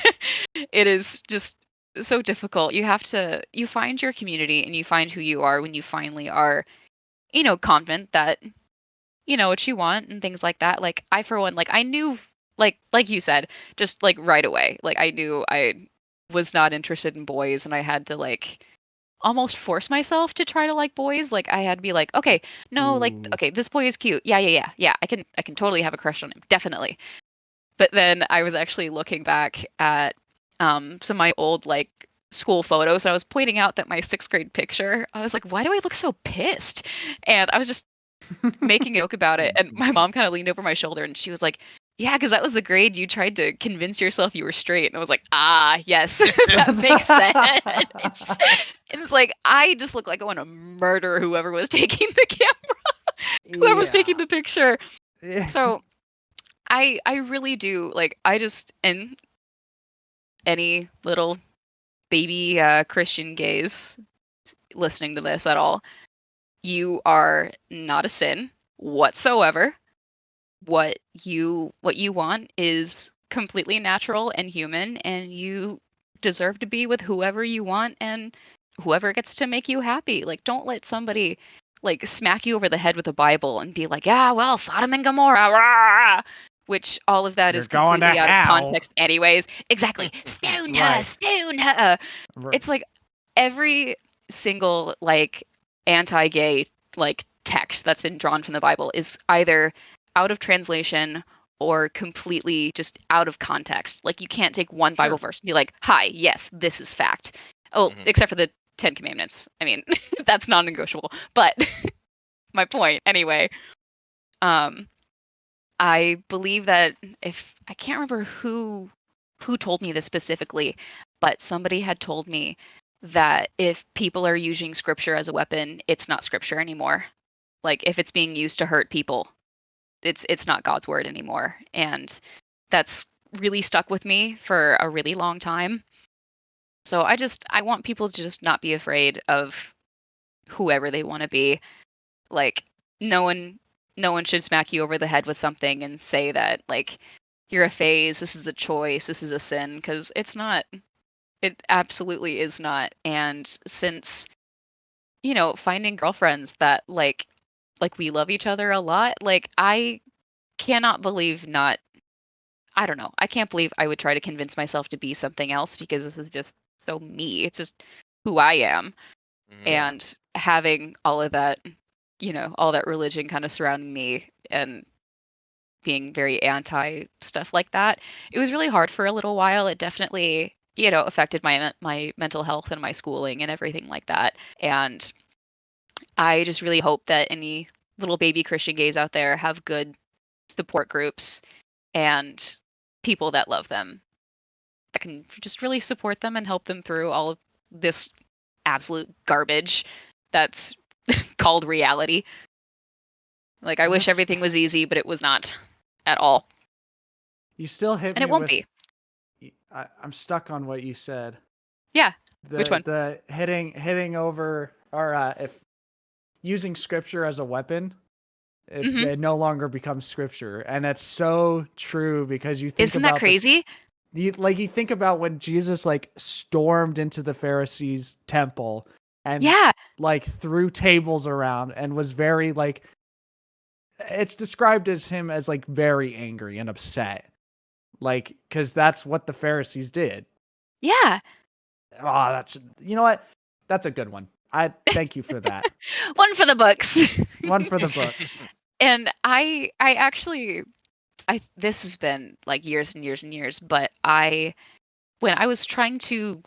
Speaker 1: It is just so difficult. You find your community and you find who you are when you finally are, confident that you know what you want and things like that. Like, I, for one, like, I knew, like you said, just like right away. Like, I knew I was not interested in boys, and I had to, like, almost force myself to try to like boys. Like, I had to be like, okay, no, like,
Speaker 2: Ooh.
Speaker 1: okay, this boy is cute. Yeah, yeah, yeah, yeah. I can totally have a crush on him, definitely. But then I was actually looking back at some of my old, like, school photos. I was pointing out that my sixth grade picture, I was like, why do I look so pissed? And I was just making a joke about it, and my mom kind of leaned over my shoulder and she was like, yeah, because that was the grade you tried to convince yourself you were straight. And I was like, ah, yes, that makes sense. And it's like, I just look like I want to murder whoever was taking the camera, whoever was taking
Speaker 2: Yeah.
Speaker 1: the picture.
Speaker 2: Yeah.
Speaker 1: So I really do. Like, I just, and any little baby Christian gays listening to this at all, you are not a sin whatsoever. What you want is completely natural and human, and you deserve to be with whoever you want and whoever gets to make you happy. Like, don't let somebody like smack you over the head with a Bible and be like, yeah, well, Sodom and Gomorrah, rah! Which all of that
Speaker 2: You're
Speaker 1: is
Speaker 2: going to
Speaker 1: completely out of
Speaker 2: hell.
Speaker 1: context anyways. Exactly. Stone her,
Speaker 2: Right.
Speaker 1: stone her.
Speaker 2: Right.
Speaker 1: It's like every single like anti-gay like text that's been drawn from the Bible is either out of translation or completely just out of context. Like, you can't take one Bible
Speaker 2: Sure.
Speaker 1: verse and be like, "Hi, yes, this is fact." Oh,
Speaker 3: Mhm.
Speaker 1: except for the 10 Commandments. I mean, that's non-negotiable. But my point anyway. Um I believe that, if I can't remember who told me this specifically, but somebody had told me that if people are using scripture as a weapon, it's not scripture anymore. Like, if it's being used to hurt people, it's not God's word anymore. And that's really stuck with me for a really long time. So I want people to just not be afraid of whoever they want to be. Like, no one no one should smack you over the head with something and say that, like, you're a phase, this is a choice, this is a sin, because it's not. It absolutely is not. And since, finding girlfriends that like we love each other a lot, like, I cannot believe not. I don't know. I can't believe I would try to convince myself to be something else, because this is just so me. It's just who I am.
Speaker 3: Mhm.
Speaker 2: Yeah.
Speaker 1: And having all of that, all that religion kind of surrounding me and being very anti stuff like that, it was really hard for a little while. It definitely, affected my mental health and my schooling and everything like that. And I just really hope that any little baby Christian gays out there have good support groups and people that love them, that can just really support them and help them through all of this absolute garbage that's called reality. Like, I wish
Speaker 2: That's
Speaker 1: everything was easy, but it was not at all.
Speaker 2: you still hit
Speaker 1: And it
Speaker 2: me
Speaker 1: won't
Speaker 2: with.
Speaker 1: be.
Speaker 2: I'm stuck on what you said.
Speaker 1: Yeah. Which
Speaker 2: The
Speaker 1: one?
Speaker 2: the hitting over, or if using scripture as a weapon,
Speaker 1: Hmm.
Speaker 2: it no longer becomes scripture, and that's so true because you think
Speaker 1: Isn't that
Speaker 2: about
Speaker 1: crazy?
Speaker 2: you think about when Jesus like stormed into the Pharisees' temple and
Speaker 1: Yeah.
Speaker 2: like threw tables around and was very like, it's described as him as like very angry and upset, like, because that's what the Pharisees did.
Speaker 1: Yeah.
Speaker 2: Oh, that's, you know what? That's a good one. I thank you for that.
Speaker 1: One for the books.
Speaker 2: One for the books.
Speaker 1: And I actually, this has been like years and years and years, but when I was trying to,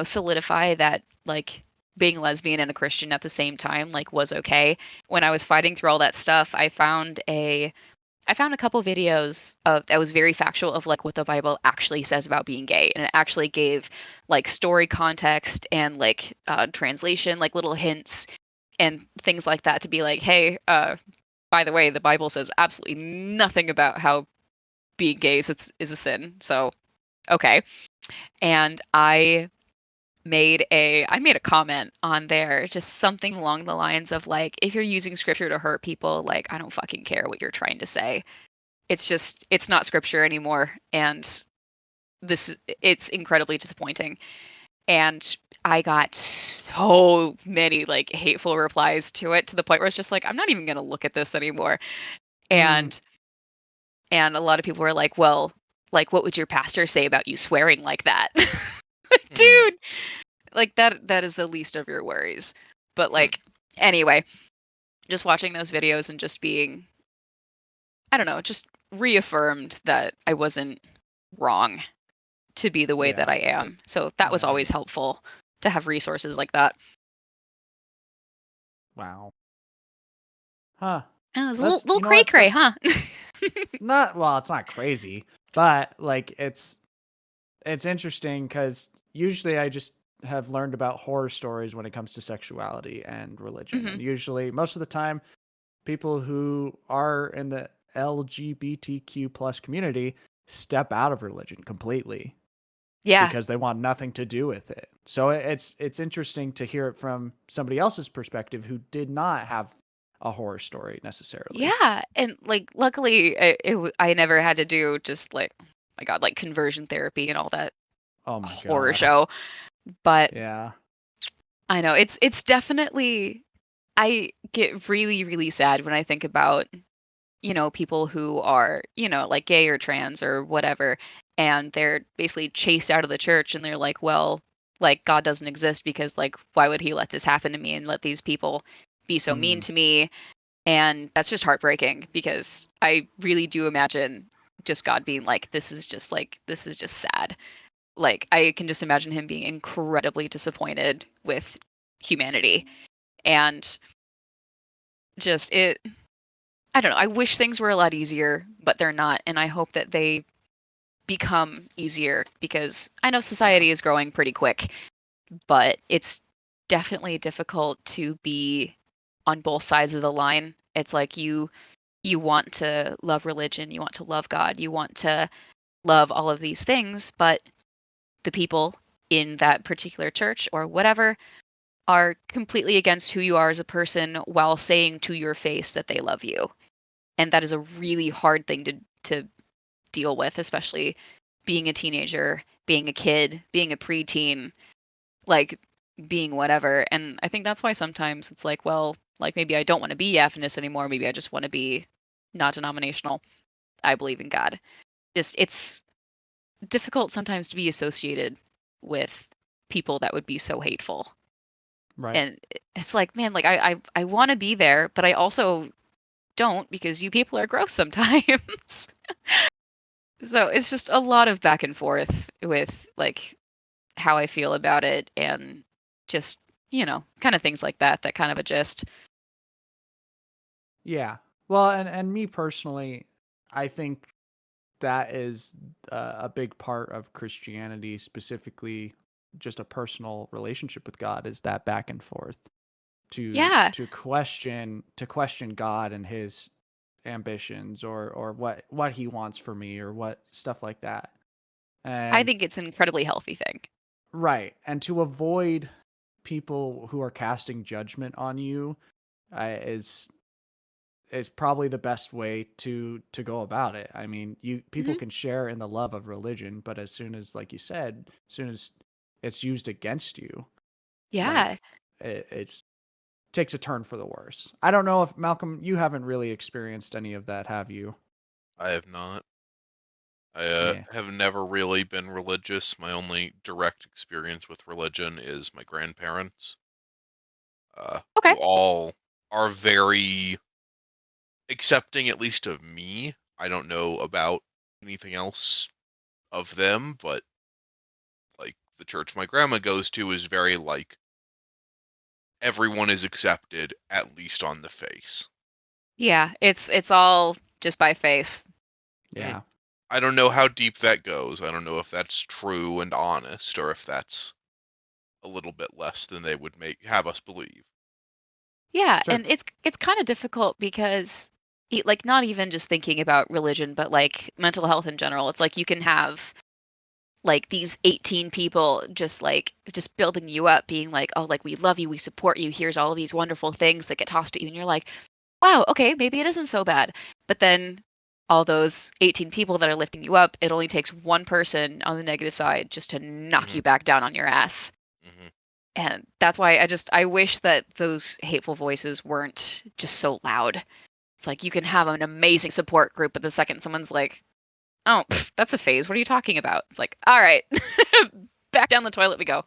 Speaker 1: solidify that, like, being lesbian and a Christian at the same time, like, was okay. When I was fighting through all that stuff, I found a couple videos of that was very factual of like what the Bible actually says about being gay, and it actually gave like story context and like translation, like little hints and things like that, to be like, hey, by the way, the Bible says absolutely nothing about how being gay is a sin. So, okay. And I made a comment on there, just something along the lines of like, if you're using scripture to hurt people, like, I don't fucking care what you're trying to say. It's not scripture anymore, and it's incredibly disappointing. And I got so many like hateful replies to it, to the point where it's just like, I'm not even going to look at this anymore.
Speaker 2: Mm,
Speaker 1: And a lot of people were like, well, like, what would your pastor say about you swearing like that?
Speaker 3: Mhm.
Speaker 1: Dude, like, that is the least of your worries. But like, anyway, just watching those videos and just being, I don't know, just reaffirmed that I wasn't wrong to be the way that
Speaker 2: yeah.
Speaker 1: I am. So that was
Speaker 2: Right.
Speaker 1: always helpful to have resources like that.
Speaker 2: Wow. Huh.
Speaker 1: And it was a little,
Speaker 2: That's,
Speaker 1: little
Speaker 2: you know
Speaker 1: cray
Speaker 2: what?
Speaker 1: cray,
Speaker 2: That's
Speaker 1: huh?
Speaker 2: not, well, it's not crazy, but like it's interesting because usually I just have learned about horror stories when it comes to sexuality and religion,
Speaker 1: Hmm.
Speaker 2: and usually most of the time people who are in the LGBTQ plus community step out of religion completely
Speaker 1: Yeah.
Speaker 2: because they want nothing to do with it. So it's interesting to hear it from somebody else's perspective who did not have a horror story necessarily.
Speaker 1: Yeah, and, like, luckily, I never had to do just, like, oh my god, like, conversion therapy and all that
Speaker 2: Oh my
Speaker 1: horror
Speaker 2: god.
Speaker 1: show, but
Speaker 2: Yeah.
Speaker 1: I know, it's definitely I get really, really sad when I think about, people who are, like, gay or trans or whatever, and they're basically chased out of the church, and they're like, "Well, like, God doesn't exist because, like, why would he let this happen to me and let these people be so mean
Speaker 2: Mhm.
Speaker 1: to me?" And that's just heartbreaking because I really do imagine just God being like, this is just sad. Like, I can just imagine him being incredibly disappointed with humanity. And just I don't know. I wish things were a lot easier, but they're not. And I hope that they become easier because I know
Speaker 2: Yeah.
Speaker 1: society is growing pretty quick, but it's definitely difficult to be on both sides of the line. It's like you want to love religion, you want to love God, you want to love all of these things, but the people in that particular church or whatever are completely against who you are as a person while saying to your face that they love you. And that is a really hard thing to deal with, especially being a teenager, being a kid, being a preteen, like being whatever. And I think that's why sometimes it's like, well, like maybe I don't want to be Adventist anymore. Maybe I just want to be not denominational. I believe in God. Just it's difficult sometimes to be associated with people that would be so hateful.
Speaker 2: Right.
Speaker 1: And it's like, man, like I want to be there, but I also don't because you people are gross sometimes. So it's just a lot of back and forth with like how I feel about it and just, kind of things like that that kind of a gist.
Speaker 2: Yeah. Well, and me personally, I think that is a big part of Christianity, specifically just a personal relationship with God, is that back and forth
Speaker 1: Yeah,
Speaker 2: to question God and his ambitions or what he wants for me or what stuff like that.
Speaker 1: I
Speaker 2: And
Speaker 1: think it's an incredibly healthy thing.
Speaker 2: right, and to avoid people who are casting judgment on you is probably the best way to go about it. I mean, you people
Speaker 1: Hmm.
Speaker 2: can share in the love of religion, but as soon as, like you said, as soon as it's used against you,
Speaker 1: Yeah.
Speaker 2: like it's takes a turn for the worse. I don't know if Malcolm, you haven't really experienced any of that, have you?
Speaker 3: I have not. I
Speaker 2: Yeah.
Speaker 3: have never really been religious. My only direct experience with religion is my grandparents,
Speaker 1: Okay.
Speaker 3: who all are very accepting, at least of me. I don't know about anything else of them, but like the church my grandma goes to is very like everyone is accepted, at least on the face.
Speaker 1: Yeah, it's all just by face.
Speaker 3: Mm.
Speaker 2: Yeah.
Speaker 3: I don't know how deep that goes. I don't know if that's true and honest, or if that's a little bit less than they would make have us believe.
Speaker 1: Yeah,
Speaker 2: Sure.
Speaker 1: and it's kind of difficult because like not even just thinking about religion, but like mental health in general. It's like you can have like these 18 people just building you up being like, "Oh, like we love you, we support you. Here's all of these wonderful things that get tossed at you." And you're like, "Wow, okay, maybe it isn't so bad." But then all those 18 people that are lifting you up, it only takes one person on the negative side just to knock
Speaker 3: Hmm.
Speaker 1: you back down on your ass.
Speaker 3: Hmm.
Speaker 1: And that's why I wish that those hateful voices weren't just so loud. It's like you can have an amazing support group, but the second someone's like, "Oh, pff, that's a phase. What are you talking about?" It's like, "All right, back down the toilet we go."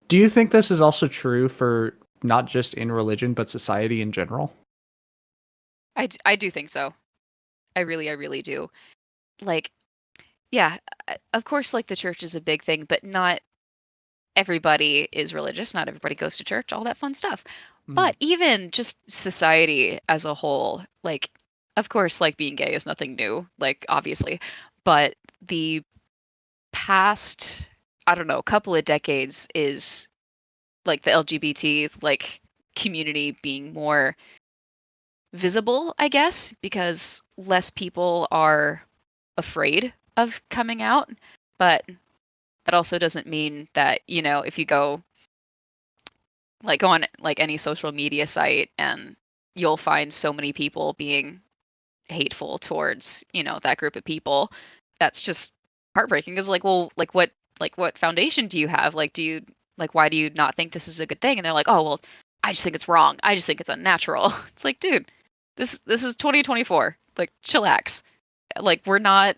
Speaker 2: Do you think this is also true for not just in religion but society in general?
Speaker 1: I do think so. I really do. Like, yeah, of course, like the church is a big thing, but not everybody is religious. Not everybody goes to church. All that fun stuff.
Speaker 2: Mm.
Speaker 1: But even just society as a whole, like, of course, like being gay is nothing new. Like, obviously, but the past, I don't know, couple of decades is like the LGBT like community being more visible, I guess, because less people are afraid of coming out. But that also doesn't mean that, if you go on like any social media site, and you'll find so many people being hateful towards, that group of people. That's just heartbreaking. Because well, what foundation do you have? Why do you not think this is a good thing? And they're like, oh well, I just think it's wrong. I just think it's unnatural. It's like, dude, this is 2024. Like, chillax. Like, we're not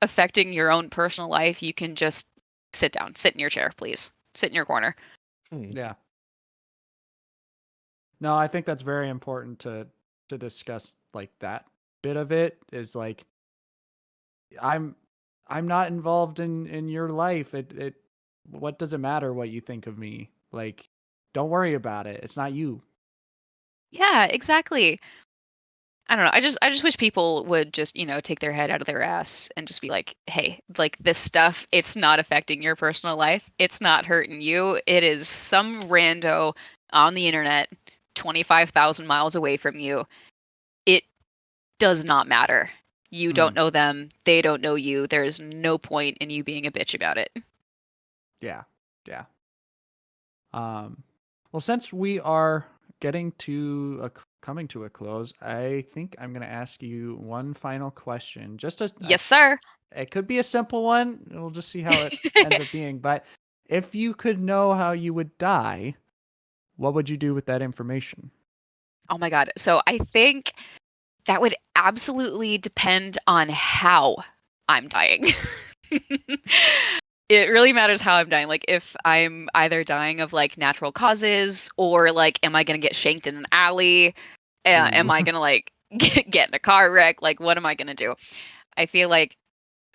Speaker 1: affecting your own personal life. You can just sit down, sit in your chair, please. Sit in your corner.
Speaker 2: Yeah. No, I think that's very important to discuss, like, that bit of it is like, I'm not involved in your life. It what does it matter what you think of me? Like, don't worry about it. It's not you.
Speaker 1: Yeah, exactly. I don't know. I just wish people would just, take their head out of their ass and just be like, "Hey, like, this stuff, it's not affecting your personal life. It's not hurting you. It is some rando on the internet 25,000 miles away from you. It does not matter. You don't know them. They don't know you. There's no point in you being a bitch about it."
Speaker 2: Yeah. Yeah. Well, since we are getting to coming to a close, I think I'm going to ask you one final question.
Speaker 1: Yes, sir.
Speaker 2: It could be a simple one. We'll just see how it ends up being. But if you could know how you would die, what would you do with that information?
Speaker 1: Oh my God. So I think that would absolutely depend on how I'm dying. It really matters how I'm dying. Like, if I'm either dying of like natural causes, or like, am I gonna get shanked in an alley? Am
Speaker 2: Ooh.
Speaker 1: I gonna like get in a car wreck? Like, what am I gonna do? I feel like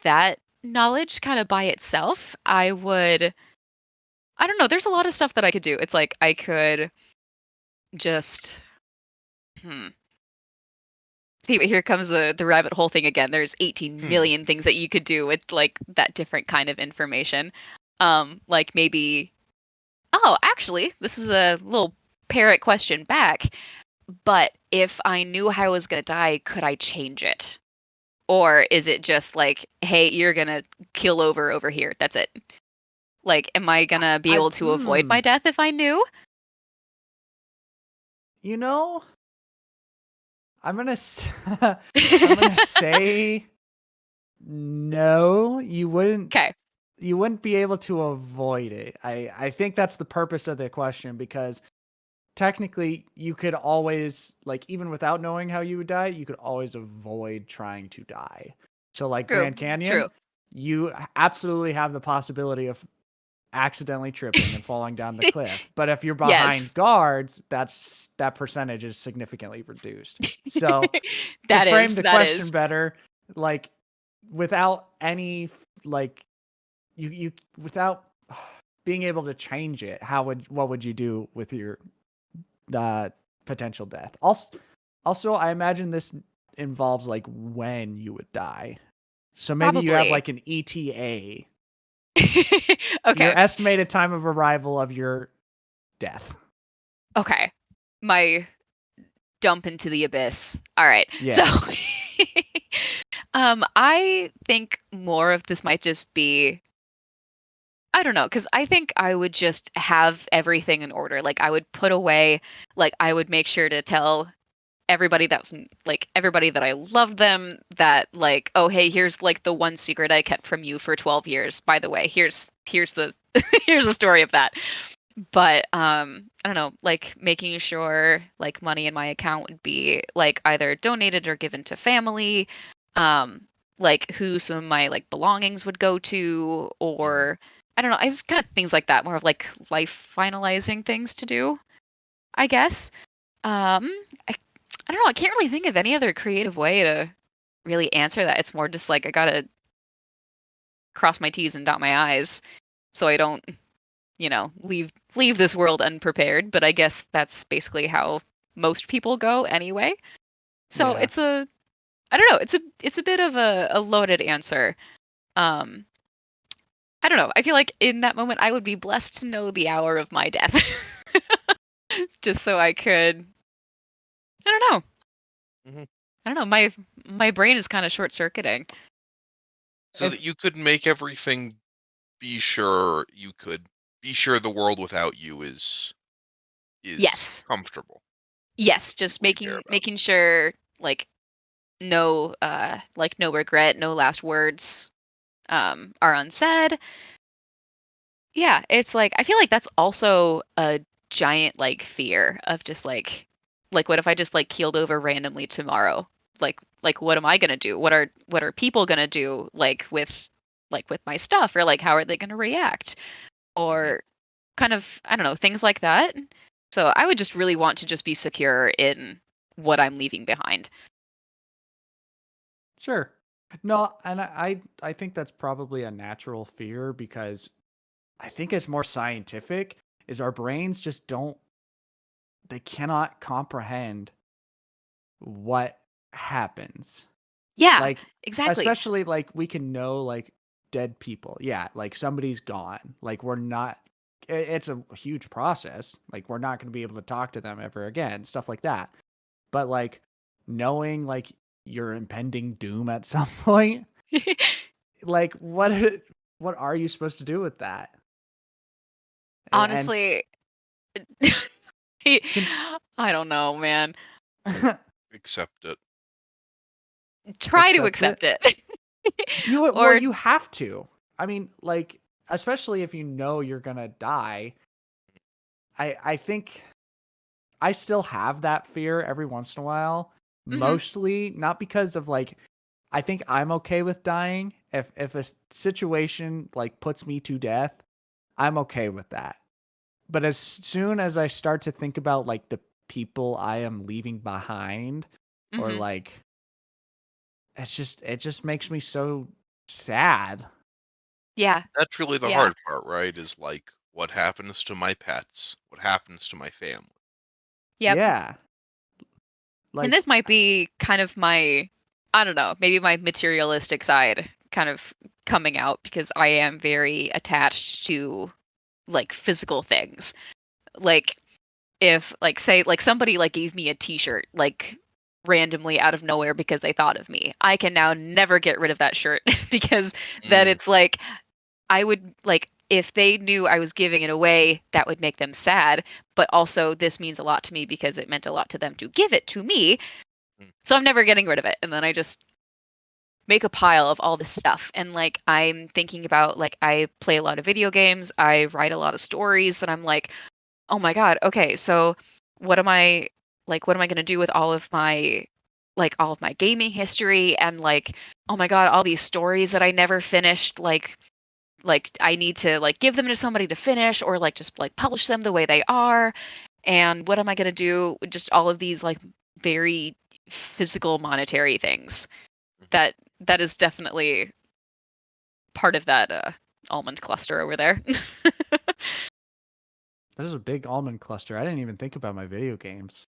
Speaker 1: that knowledge kind of by itself, I don't know. There's a lot of stuff that I could do. It's like I could just, hmm. See, here comes the rabbit hole thing again. There's 18 million things that you could do with like that different kind of information. Like, maybe, oh, actually, this is a little parrot question back. But if I knew how I was gonna die, could I change it? Or is it just like, hey, you're gonna keel over here. That's it. Like, am I gonna be able to avoid my death if I knew?
Speaker 2: You know, I'm gonna I'm gonna say no. You wouldn't.
Speaker 1: Okay.
Speaker 2: You wouldn't be able to avoid it. I think that's the purpose of the question, because technically you could always, like, even without knowing how you would die, you could always avoid trying to die. So like
Speaker 1: True.
Speaker 2: Grand Canyon,
Speaker 1: True.
Speaker 2: you absolutely have the possibility of accidentally tripping and falling down the cliff. But if you're behind
Speaker 1: Yes.
Speaker 2: guards, that percentage is significantly reduced. So to
Speaker 1: That
Speaker 2: frame
Speaker 1: is.
Speaker 2: the
Speaker 1: That
Speaker 2: question
Speaker 1: is.
Speaker 2: better, like, without any, like, you without being able to change it, what would you do with your potential death? Also, I imagine this involves like when you would die. So maybe you have
Speaker 1: Probably.
Speaker 2: like an ETA, your
Speaker 1: Okay.
Speaker 2: estimated time of arrival of your death.
Speaker 1: Okay. My dump into the abyss. All right. So
Speaker 2: Yeah.
Speaker 1: I think more of this might just be, I don't know, because I think I would just have everything in order. Like, I would put away, like, I would make sure to tell everybody that was like, everybody that I loved them, that like, oh hey, here's like the one secret I kept from you for 12 years. By the way, here's the here's the story of that. But I don't know, like, making sure like money in my account would be like either donated or given to family, um like who some of my like belongings would go to, or I don't know, I just kind of things like that, more of like life finalizing things to do, I guess. um I, I don't know, I can't really think of any other creative way to really answer that. It's more just like I gotta cross my T's and dot my I's so I don't, leave this world unprepared. But I guess that's basically how most people go anyway. So
Speaker 2: Yeah.
Speaker 1: I don't know, it's a bit of a loaded answer. Um, I don't know. I feel like in that moment I would be blessed to know the hour of my death, just so I could. I don't know.
Speaker 3: Mhm.
Speaker 1: I don't know, my brain is kind of short circuiting.
Speaker 3: So that you could make everything be sure the world without you is
Speaker 1: Yes.
Speaker 3: comfortable.
Speaker 1: Yes,
Speaker 3: Is
Speaker 1: just
Speaker 3: what you care about.
Speaker 1: making sure like no regret, no last words are unsaid. Yeah, it's like I feel like that's also a giant like fear of just like what if I just like keeled over randomly tomorrow? Like what am I gonna do? What are people gonna do like with my stuff or like how are they gonna react?
Speaker 3: Mhm.
Speaker 1: Or kind of I don't know, things like that. So I would just really want to just be secure in what I'm leaving behind.
Speaker 2: Sure. No, and I think that's probably a natural fear because I think it's more scientific is our brains just don't they cannot comprehend what happens.
Speaker 1: Yeah,
Speaker 2: Like
Speaker 1: exactly.
Speaker 2: especially like we can know like dead people. Yeah, like somebody's gone. Like we're not it's a huge process. Like we're not going to be able to talk to them ever again, stuff like that. But like knowing like your impending doom at some point, like what are you supposed to do with that? And
Speaker 1: Honestly,
Speaker 2: can
Speaker 1: I don't know, man.
Speaker 3: Accept it.
Speaker 1: Try to
Speaker 2: accept it.
Speaker 1: accept it.
Speaker 2: Well,
Speaker 1: Or
Speaker 2: you have to. I mean, like, especially if you know you're gonna die. I think I still have that fear every once in a while.
Speaker 1: mhm,
Speaker 2: Mostly not because of like I think I'm okay with dying. If a situation like puts me to death, I'm okay with that. But as soon as I start to think about like the people I am leaving behind or
Speaker 1: mhm.
Speaker 2: like it just makes me so sad.
Speaker 1: Yeah,
Speaker 3: That's really the
Speaker 1: yeah.
Speaker 3: hard part, right? Is like what happens to my pets? What happens to my family?
Speaker 1: Yep.
Speaker 2: Yeah.
Speaker 1: And this
Speaker 2: Like
Speaker 1: might be kind of my I don't know, maybe my materialistic side kind of coming out because I am very attached to like physical things. Like if like say like somebody like gave me a t-shirt like randomly out of nowhere because they thought of me. I can now never get rid of that shirt because then
Speaker 3: Mm,
Speaker 1: it's like I would like if they knew I was giving it away, that would make them sad, but also this means a lot to me because it meant a lot to them to give it to me.
Speaker 3: mm,
Speaker 1: So I'm never getting rid of it. And then I just make a pile of all this stuff. And like I'm thinking about like I play a lot of video games, I write a lot of stories that I'm like, "Oh my god, okay, so what am I what am I going to do with all of my gaming history and like oh my god, all these stories that I never finished like I need to like give them to somebody to finish or like just like publish them the way they are. And what am I going to do with just all of these like very physical monetary things?
Speaker 3: mhm.
Speaker 1: That is definitely part of that almond cluster over there.
Speaker 2: there's a big almond cluster. I didn't even think about my video games.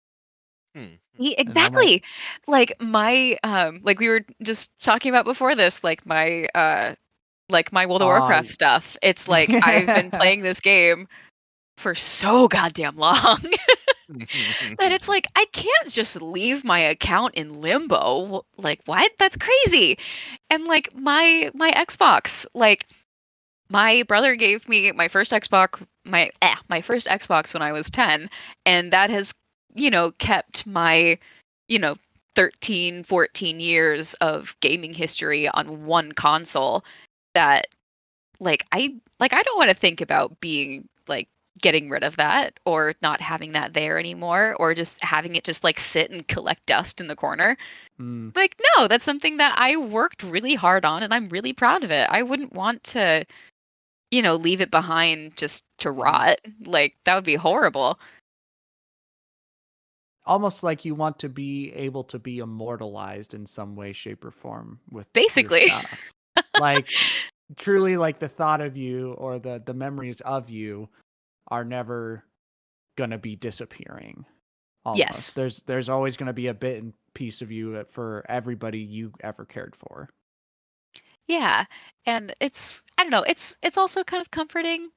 Speaker 3: Hmm.
Speaker 2: And now my
Speaker 1: Exactly. Like we were just talking about before this like my World of
Speaker 2: uh
Speaker 1: Warcraft stuff. It's like I've been playing this game for so goddamn long that it's like I can't just leave my account in limbo. Like what? That's crazy. And like my Xbox, like my brother gave me my first my first Xbox when I was 10 and that has, kept my, you know, 13, 14 years of gaming history on one console that I don't want to think about being like getting rid of that or not having that there anymore or just having it just like sit and collect dust in the corner.
Speaker 2: mm,
Speaker 1: Like no, that's something that I worked really hard on and I'm really proud of it. I wouldn't want to, leave it behind just to
Speaker 2: mhm.
Speaker 1: rot. Like that would be horrible.
Speaker 2: Almost like you want to be able to be immortalized in some way, shape, or form with your
Speaker 1: Basically.
Speaker 2: stuff. Like truly like the thought of you or the memories of you are never gonna be disappearing. Almost.
Speaker 1: Yes.
Speaker 2: There's always gonna be a bit and piece of you for everybody you ever cared for.
Speaker 1: Yeah. And it's I don't know, it's also kind of comforting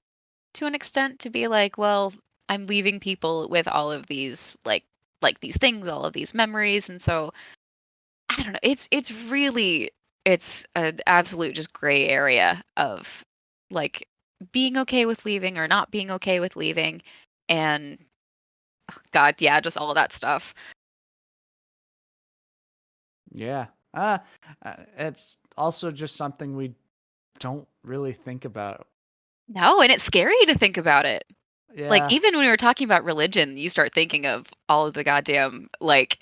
Speaker 1: to an extent to be like, well, I'm leaving people with all of these like these things, all of these memories, and so I don't know. It's an absolute just gray area of like being okay with leaving or not being okay with leaving, and God, yeah, just all of that stuff.
Speaker 2: Yeah. It's also just something we don't really think about.
Speaker 1: No, and it's scary to think about it. Like
Speaker 2: Yeah.
Speaker 1: even when we were talking about religion, you start thinking of all of the goddamn like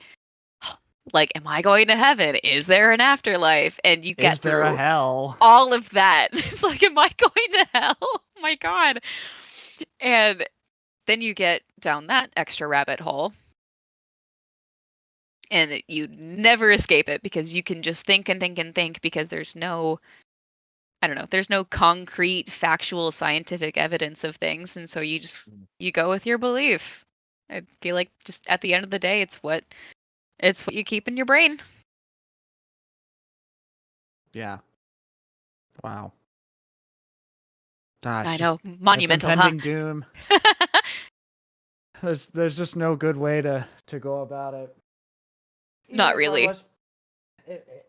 Speaker 1: am I going to heaven? Is there an afterlife? And you get
Speaker 2: Is there a
Speaker 1: through
Speaker 2: hell?
Speaker 1: all of that. It's like, am I going to hell? Oh my God. And then you get down that extra rabbit hole and you never escape it because you can just think and think and think because there's no, I don't know, there's no concrete, factual, scientific evidence of things. And so you go with your belief. I feel like just at the end of the day, it's what you keep in your brain.
Speaker 2: Yeah. Wow. Gosh,
Speaker 1: I know,
Speaker 2: it's
Speaker 1: monumental, huh?
Speaker 2: impending doom. There's just no good way to go about it. Even
Speaker 1: Not
Speaker 2: if I
Speaker 1: really.
Speaker 2: was,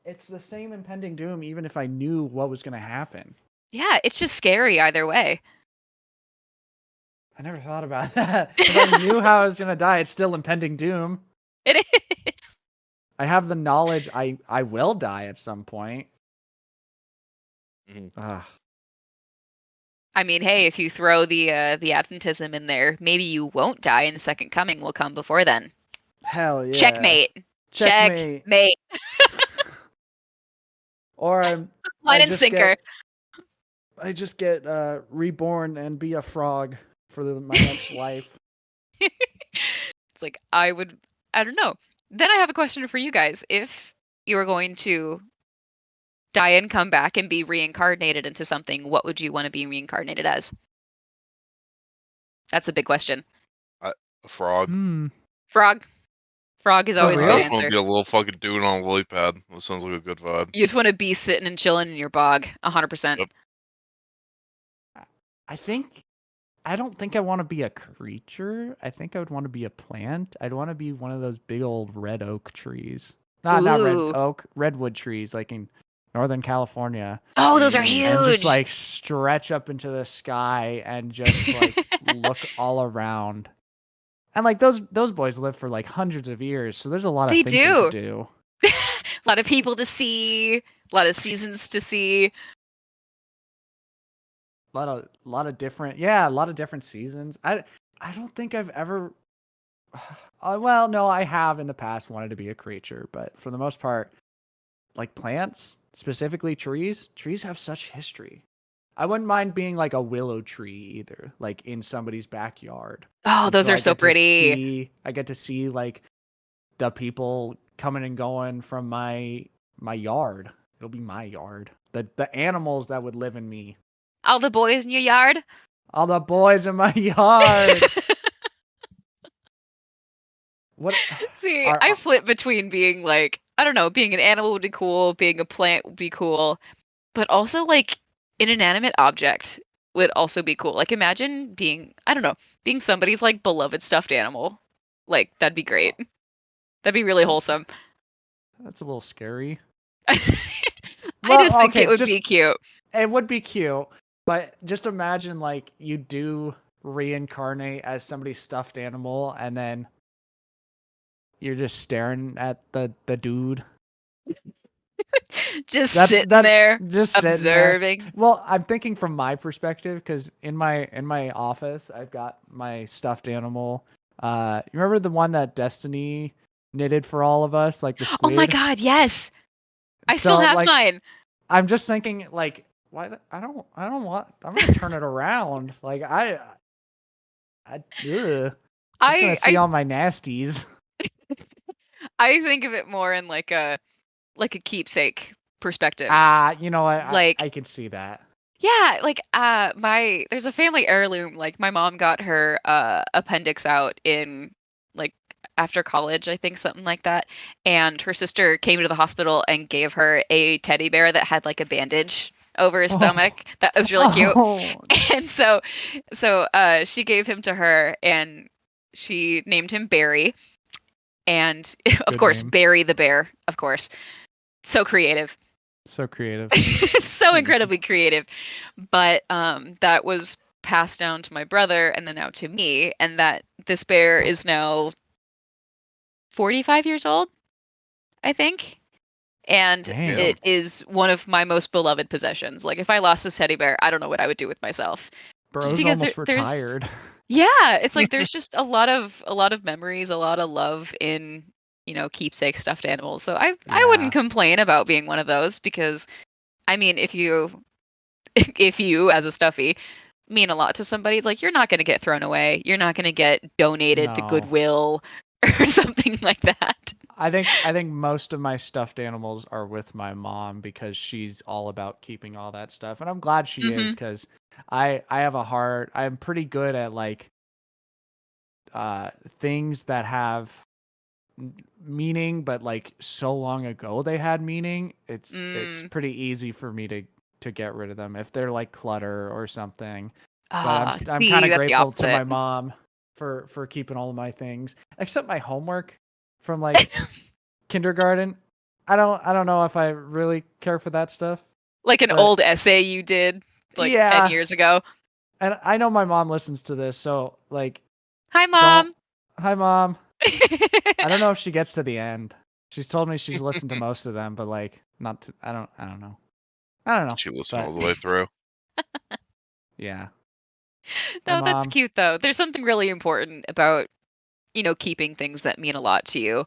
Speaker 2: it's the same impending doom. Even if I knew what was going to happen,
Speaker 1: Yeah, it's just scary either way.
Speaker 2: I never thought about that. If I knew how I was going to die, it's still impending doom.
Speaker 1: It is.
Speaker 2: I have the knowledge I will die at some point.
Speaker 3: Mhm.
Speaker 2: Ah,
Speaker 1: I mean, hey, if you throw the Adventism in there, maybe you won't die and the second coming will come before then.
Speaker 2: hell yeah.
Speaker 1: Checkmate.
Speaker 2: Checkmate.
Speaker 1: Checkmate.
Speaker 2: Or
Speaker 1: Line
Speaker 2: I
Speaker 1: and
Speaker 2: just
Speaker 1: sinker.
Speaker 2: get reborn and be a frog for my next life.
Speaker 1: It's like I don't know. Then I have a question for you guys. If you were going to die and come back and be reincarnated into something, what would you want to be reincarnated as? That's a big question.
Speaker 3: A frog.
Speaker 1: Frog. Frog is
Speaker 2: For
Speaker 1: always a
Speaker 3: I
Speaker 1: good
Speaker 2: real?
Speaker 3: just want to
Speaker 1: answer.
Speaker 3: be a little fucking dude on a lily pad. That sounds like a good vibe.
Speaker 1: You just want to be sitting and chilling in your bog, 100%.
Speaker 3: Yep.
Speaker 2: I don't think I want to be a creature. I think I would want to be a plant. I'd want to be one of those big old red oak trees. Not red
Speaker 1: Ooh.
Speaker 2: oak, redwood trees like in Northern California.
Speaker 1: Oh, those are
Speaker 2: And just
Speaker 1: huge.
Speaker 2: like stretch up into the sky and just like look all around. And like those boys live for like hundreds of years, so there's a lot of
Speaker 1: They
Speaker 2: thinking to
Speaker 1: do.
Speaker 2: do.
Speaker 1: A lot of people to see, a lot of seasons to see.
Speaker 2: A lot of different seasons. I don't think I've ever well, no, I have in the past wanted to be a creature, but for the most part, like plants, specifically trees have such history. I wouldn't mind being like a willow tree either, like in somebody's backyard.
Speaker 1: Oh,
Speaker 2: And
Speaker 1: those
Speaker 2: so
Speaker 1: are so pretty.
Speaker 2: I get to see like the people coming and going from my yard. It'll be my yard. The animals that would live in me.
Speaker 1: All the boys in your yard.
Speaker 2: All the boys in my yard. What
Speaker 1: See, I flip between being like, I don't know, being an animal would be cool, being a plant would be cool, but also like an inanimate object would also be cool. Like imagine being, I don't know, being somebody's like beloved stuffed animal. Like that'd be great. That'd be really wholesome.
Speaker 2: That's a little scary.
Speaker 1: I
Speaker 2: Well,
Speaker 1: just think
Speaker 2: okay,
Speaker 1: it would be cute.
Speaker 2: It would be cute, but just imagine like you do reincarnate as somebody's stuffed animal and then you're just staring at the dude.
Speaker 1: Just sitting there,
Speaker 2: just
Speaker 1: observing.
Speaker 2: Sitting there. Well, I'm thinking from my perspective because in my office I've got my stuffed animal. You remember the one that Destiny knitted for all of us, like the squid?
Speaker 1: Oh my God, yes. I still have mine.
Speaker 2: I'm just thinking like, why? I don't want. I'm gonna turn it around. Like I'm just gonna see all my nasties.
Speaker 1: I think of it more in like a keepsake perspective.
Speaker 2: You know what?
Speaker 1: Like
Speaker 2: I can see that.
Speaker 1: yeah, like there's a family heirloom. Like my mom got her appendix out in like after college, I think something like that. And her sister came to the hospital and gave her a teddy bear that had like a bandage over his stomach. That was really cute. And so she gave him to her and she named him Barry. and of
Speaker 2: Good
Speaker 1: course
Speaker 2: name.
Speaker 1: Barry the bear, of course. So creative.
Speaker 2: So creative.
Speaker 1: So incredibly creative. But that was passed down to my brother and then now to me, and that this bear is now 45 years old, I think. And
Speaker 2: Damn.
Speaker 1: it is one of my most beloved possessions. Like if I lost this teddy bear, I don't know what I would do with myself. Just
Speaker 2: Bro's
Speaker 1: because
Speaker 2: almost
Speaker 1: there's
Speaker 2: retired.
Speaker 1: yeah, it's like there's just a lot of memories, a lot of love in, keepsake stuffed animals. So I
Speaker 2: Yeah.
Speaker 1: wouldn't complain about being one of those because I mean, if you if you as a stuffy mean a lot to somebody, it's like you're not going to get thrown away. You're not going to get donated to
Speaker 2: No.
Speaker 1: Goodwill or something like that.
Speaker 2: I think most of my stuffed animals are with my mom because she's all about keeping all that stuff, and I'm glad she is
Speaker 1: Mhm.
Speaker 2: because I have a heart. I'm pretty good at like things that have meaning, but like so long ago they had meaning. It's
Speaker 1: Mm.
Speaker 2: pretty easy for me to get rid of them if they're like clutter or something. But
Speaker 1: Ah,
Speaker 2: I'm
Speaker 1: see,
Speaker 2: kind of
Speaker 1: you got the
Speaker 2: grateful to
Speaker 1: opposite.
Speaker 2: my mom for keeping all of my things except my homework from like kindergarten. I don't know if I really care for that stuff.
Speaker 1: Like an
Speaker 2: But
Speaker 1: old essay you did like 10
Speaker 2: yeah,
Speaker 1: years ago.
Speaker 2: and I know my mom listens to this, so like
Speaker 1: Hi,
Speaker 2: don't
Speaker 1: mom.
Speaker 2: hi mom. I don't know if she gets to the end. She's told me she's listened to most of them, but like not to, I don't know. I don't know.
Speaker 3: She listened all
Speaker 2: But
Speaker 3: the way through.
Speaker 2: yeah. Hi
Speaker 1: No, that's
Speaker 2: mom.
Speaker 1: cute though. There's something really important about, keeping things that mean a lot to you.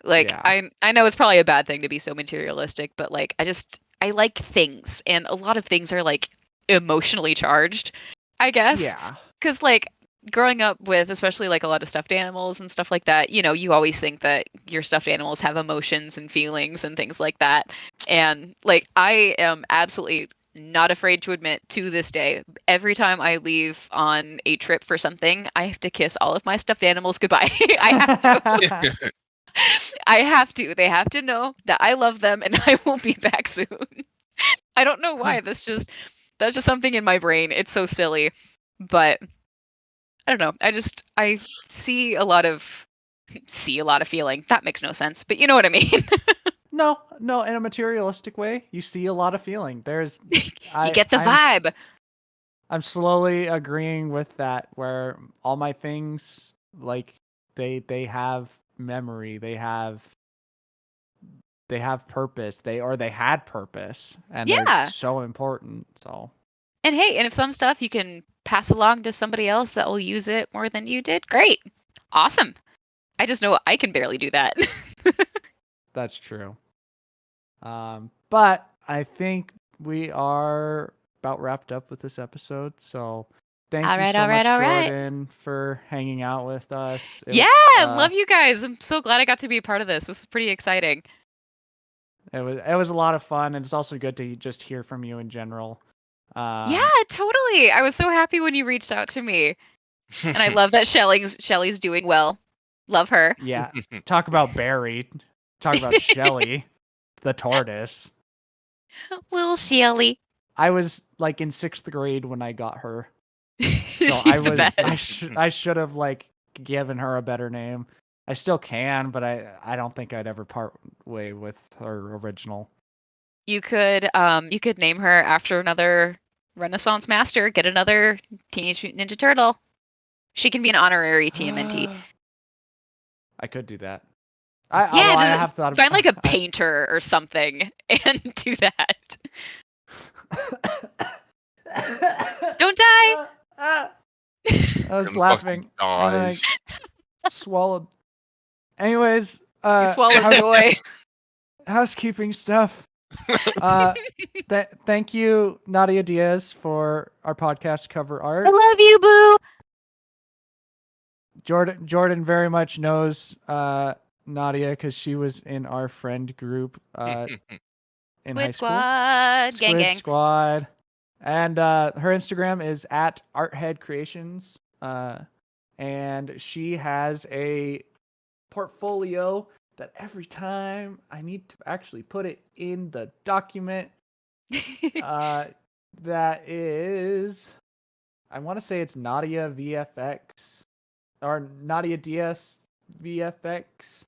Speaker 1: Like
Speaker 2: Yeah.
Speaker 1: I know it's probably a bad thing to be so materialistic, but like I like things and a lot of things are like emotionally charged, I guess.
Speaker 2: Yeah.
Speaker 1: Cuz like growing up with especially like a lot of stuffed animals and stuff like that, you always think that your stuffed animals have emotions and feelings and things like that. And like I am absolutely not afraid to admit to this day, every time I leave on a trip for something, I have to kiss all of my stuffed animals goodbye. I have to. I have to. They have to know that I love them and I will be back soon. I don't know why. That's just something in my brain. It's so silly. But I don't know. I see a lot of feeling. That makes no sense, but you know what I mean.
Speaker 2: No, in a materialistic way, you see a lot of feeling. There's
Speaker 1: You
Speaker 2: I
Speaker 1: get the
Speaker 2: I'm
Speaker 1: vibe.
Speaker 2: I'm slowly agreeing with that where all my things like they have memory, they have purpose, they had purpose and they're
Speaker 1: Yeah.
Speaker 2: so important. So
Speaker 1: And hey, and if some stuff you can pass along to somebody else that will use it more than you did, great. Awesome. I just know I can barely do that.
Speaker 2: that's true. But I think we are about wrapped up with this episode. So thank
Speaker 1: All
Speaker 2: you
Speaker 1: right,
Speaker 2: so
Speaker 1: all right,
Speaker 2: much,
Speaker 1: all right.
Speaker 2: Jordan, for hanging out with us.
Speaker 1: Yeah, love you guys. I'm so glad I got to be a part of this. This is pretty exciting.
Speaker 2: It was a lot of fun, and it's also good to just hear from you in general.
Speaker 1: Yeah, totally. I was so happy when you reached out to me. And I love that Shelly's doing well. Love her.
Speaker 2: Yeah, talk about Barry, talk about Shelly, the tortoise.
Speaker 1: Little Shelly.
Speaker 2: I was like in 6th grade when I got her. So
Speaker 1: She's the
Speaker 2: I should have like given her a better name. I still can, but I don't think I'd ever part way with her original.
Speaker 1: You could name her after another Renaissance master. Get another Teenage Mutant Ninja Turtle. She can be an honorary TMNT.
Speaker 2: I could do that.
Speaker 1: Yeah,
Speaker 2: Well, I
Speaker 1: just
Speaker 2: have thought
Speaker 1: find like a
Speaker 2: I,
Speaker 1: painter or something and do that. Don't die.
Speaker 2: I was
Speaker 3: And
Speaker 2: laughing
Speaker 3: fucking
Speaker 2: and then
Speaker 3: dies.
Speaker 2: I swallowed. Anyways,
Speaker 1: You swallowed joy.
Speaker 2: housekeeping stuff. Thank you, Nadia Diaz, for our podcast cover art.
Speaker 1: I love you, boo.
Speaker 2: Jordan very much knows Nadia because she was in our friend group in high
Speaker 1: Squid
Speaker 2: school.
Speaker 1: Squad. Gang
Speaker 2: Squid
Speaker 1: gang.
Speaker 2: Squad. And her Instagram is at Arthead Creations. And she has a portfolio that every time I need to actually put it in the document, that is, I want to say it's Nadia VFX or Nadia DS VFX.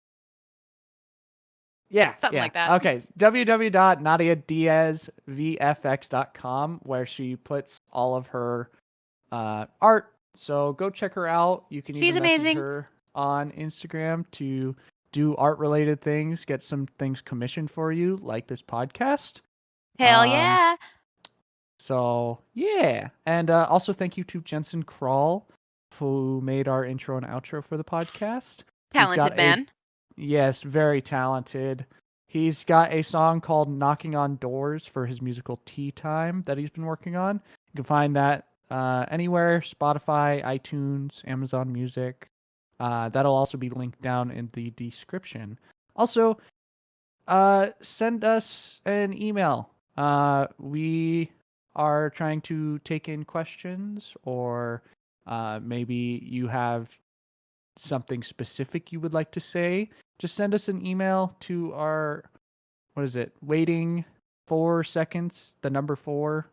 Speaker 2: Yeah.
Speaker 1: Something
Speaker 2: yeah.
Speaker 1: like that.
Speaker 2: Okay. www.nadiadiazvfx.com, where she puts all of her art. So go check her out. You can
Speaker 4: She's
Speaker 2: even message
Speaker 4: amazing.
Speaker 2: her on Instagram to do art related things, get some things commissioned for you, like this podcast.
Speaker 4: Hell yeah.
Speaker 2: So yeah, and also thank you to Jensen Krall, who made our intro and outro for the podcast.
Speaker 4: Talented man.
Speaker 2: Yes, very talented. He's got a song called "Knocking on Doors" for his musical Tea Time that he's been working on. You can find that anywhere: Spotify, iTunes, Amazon Music. That'll also be linked down in the description. Also, send us an email. We are trying to take in questions, or maybe you have something specific you would like to say. Just send us an email to our, what is it? Waiting 4 seconds, the number 4,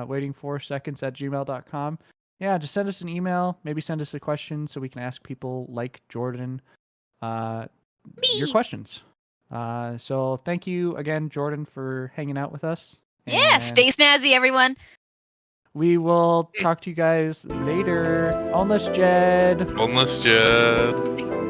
Speaker 2: waiting 4 seconds at gmail.com. Yeah, just send us an email. Maybe send us a question so we can ask people like Jordan your
Speaker 4: Me.
Speaker 2: questions. So thank you again, Jordan, for hanging out with us.
Speaker 4: Yeah,
Speaker 2: And
Speaker 4: stay snazzy, everyone.
Speaker 2: we will talk to you guys later. Unless Jed.
Speaker 3: Unless Jed.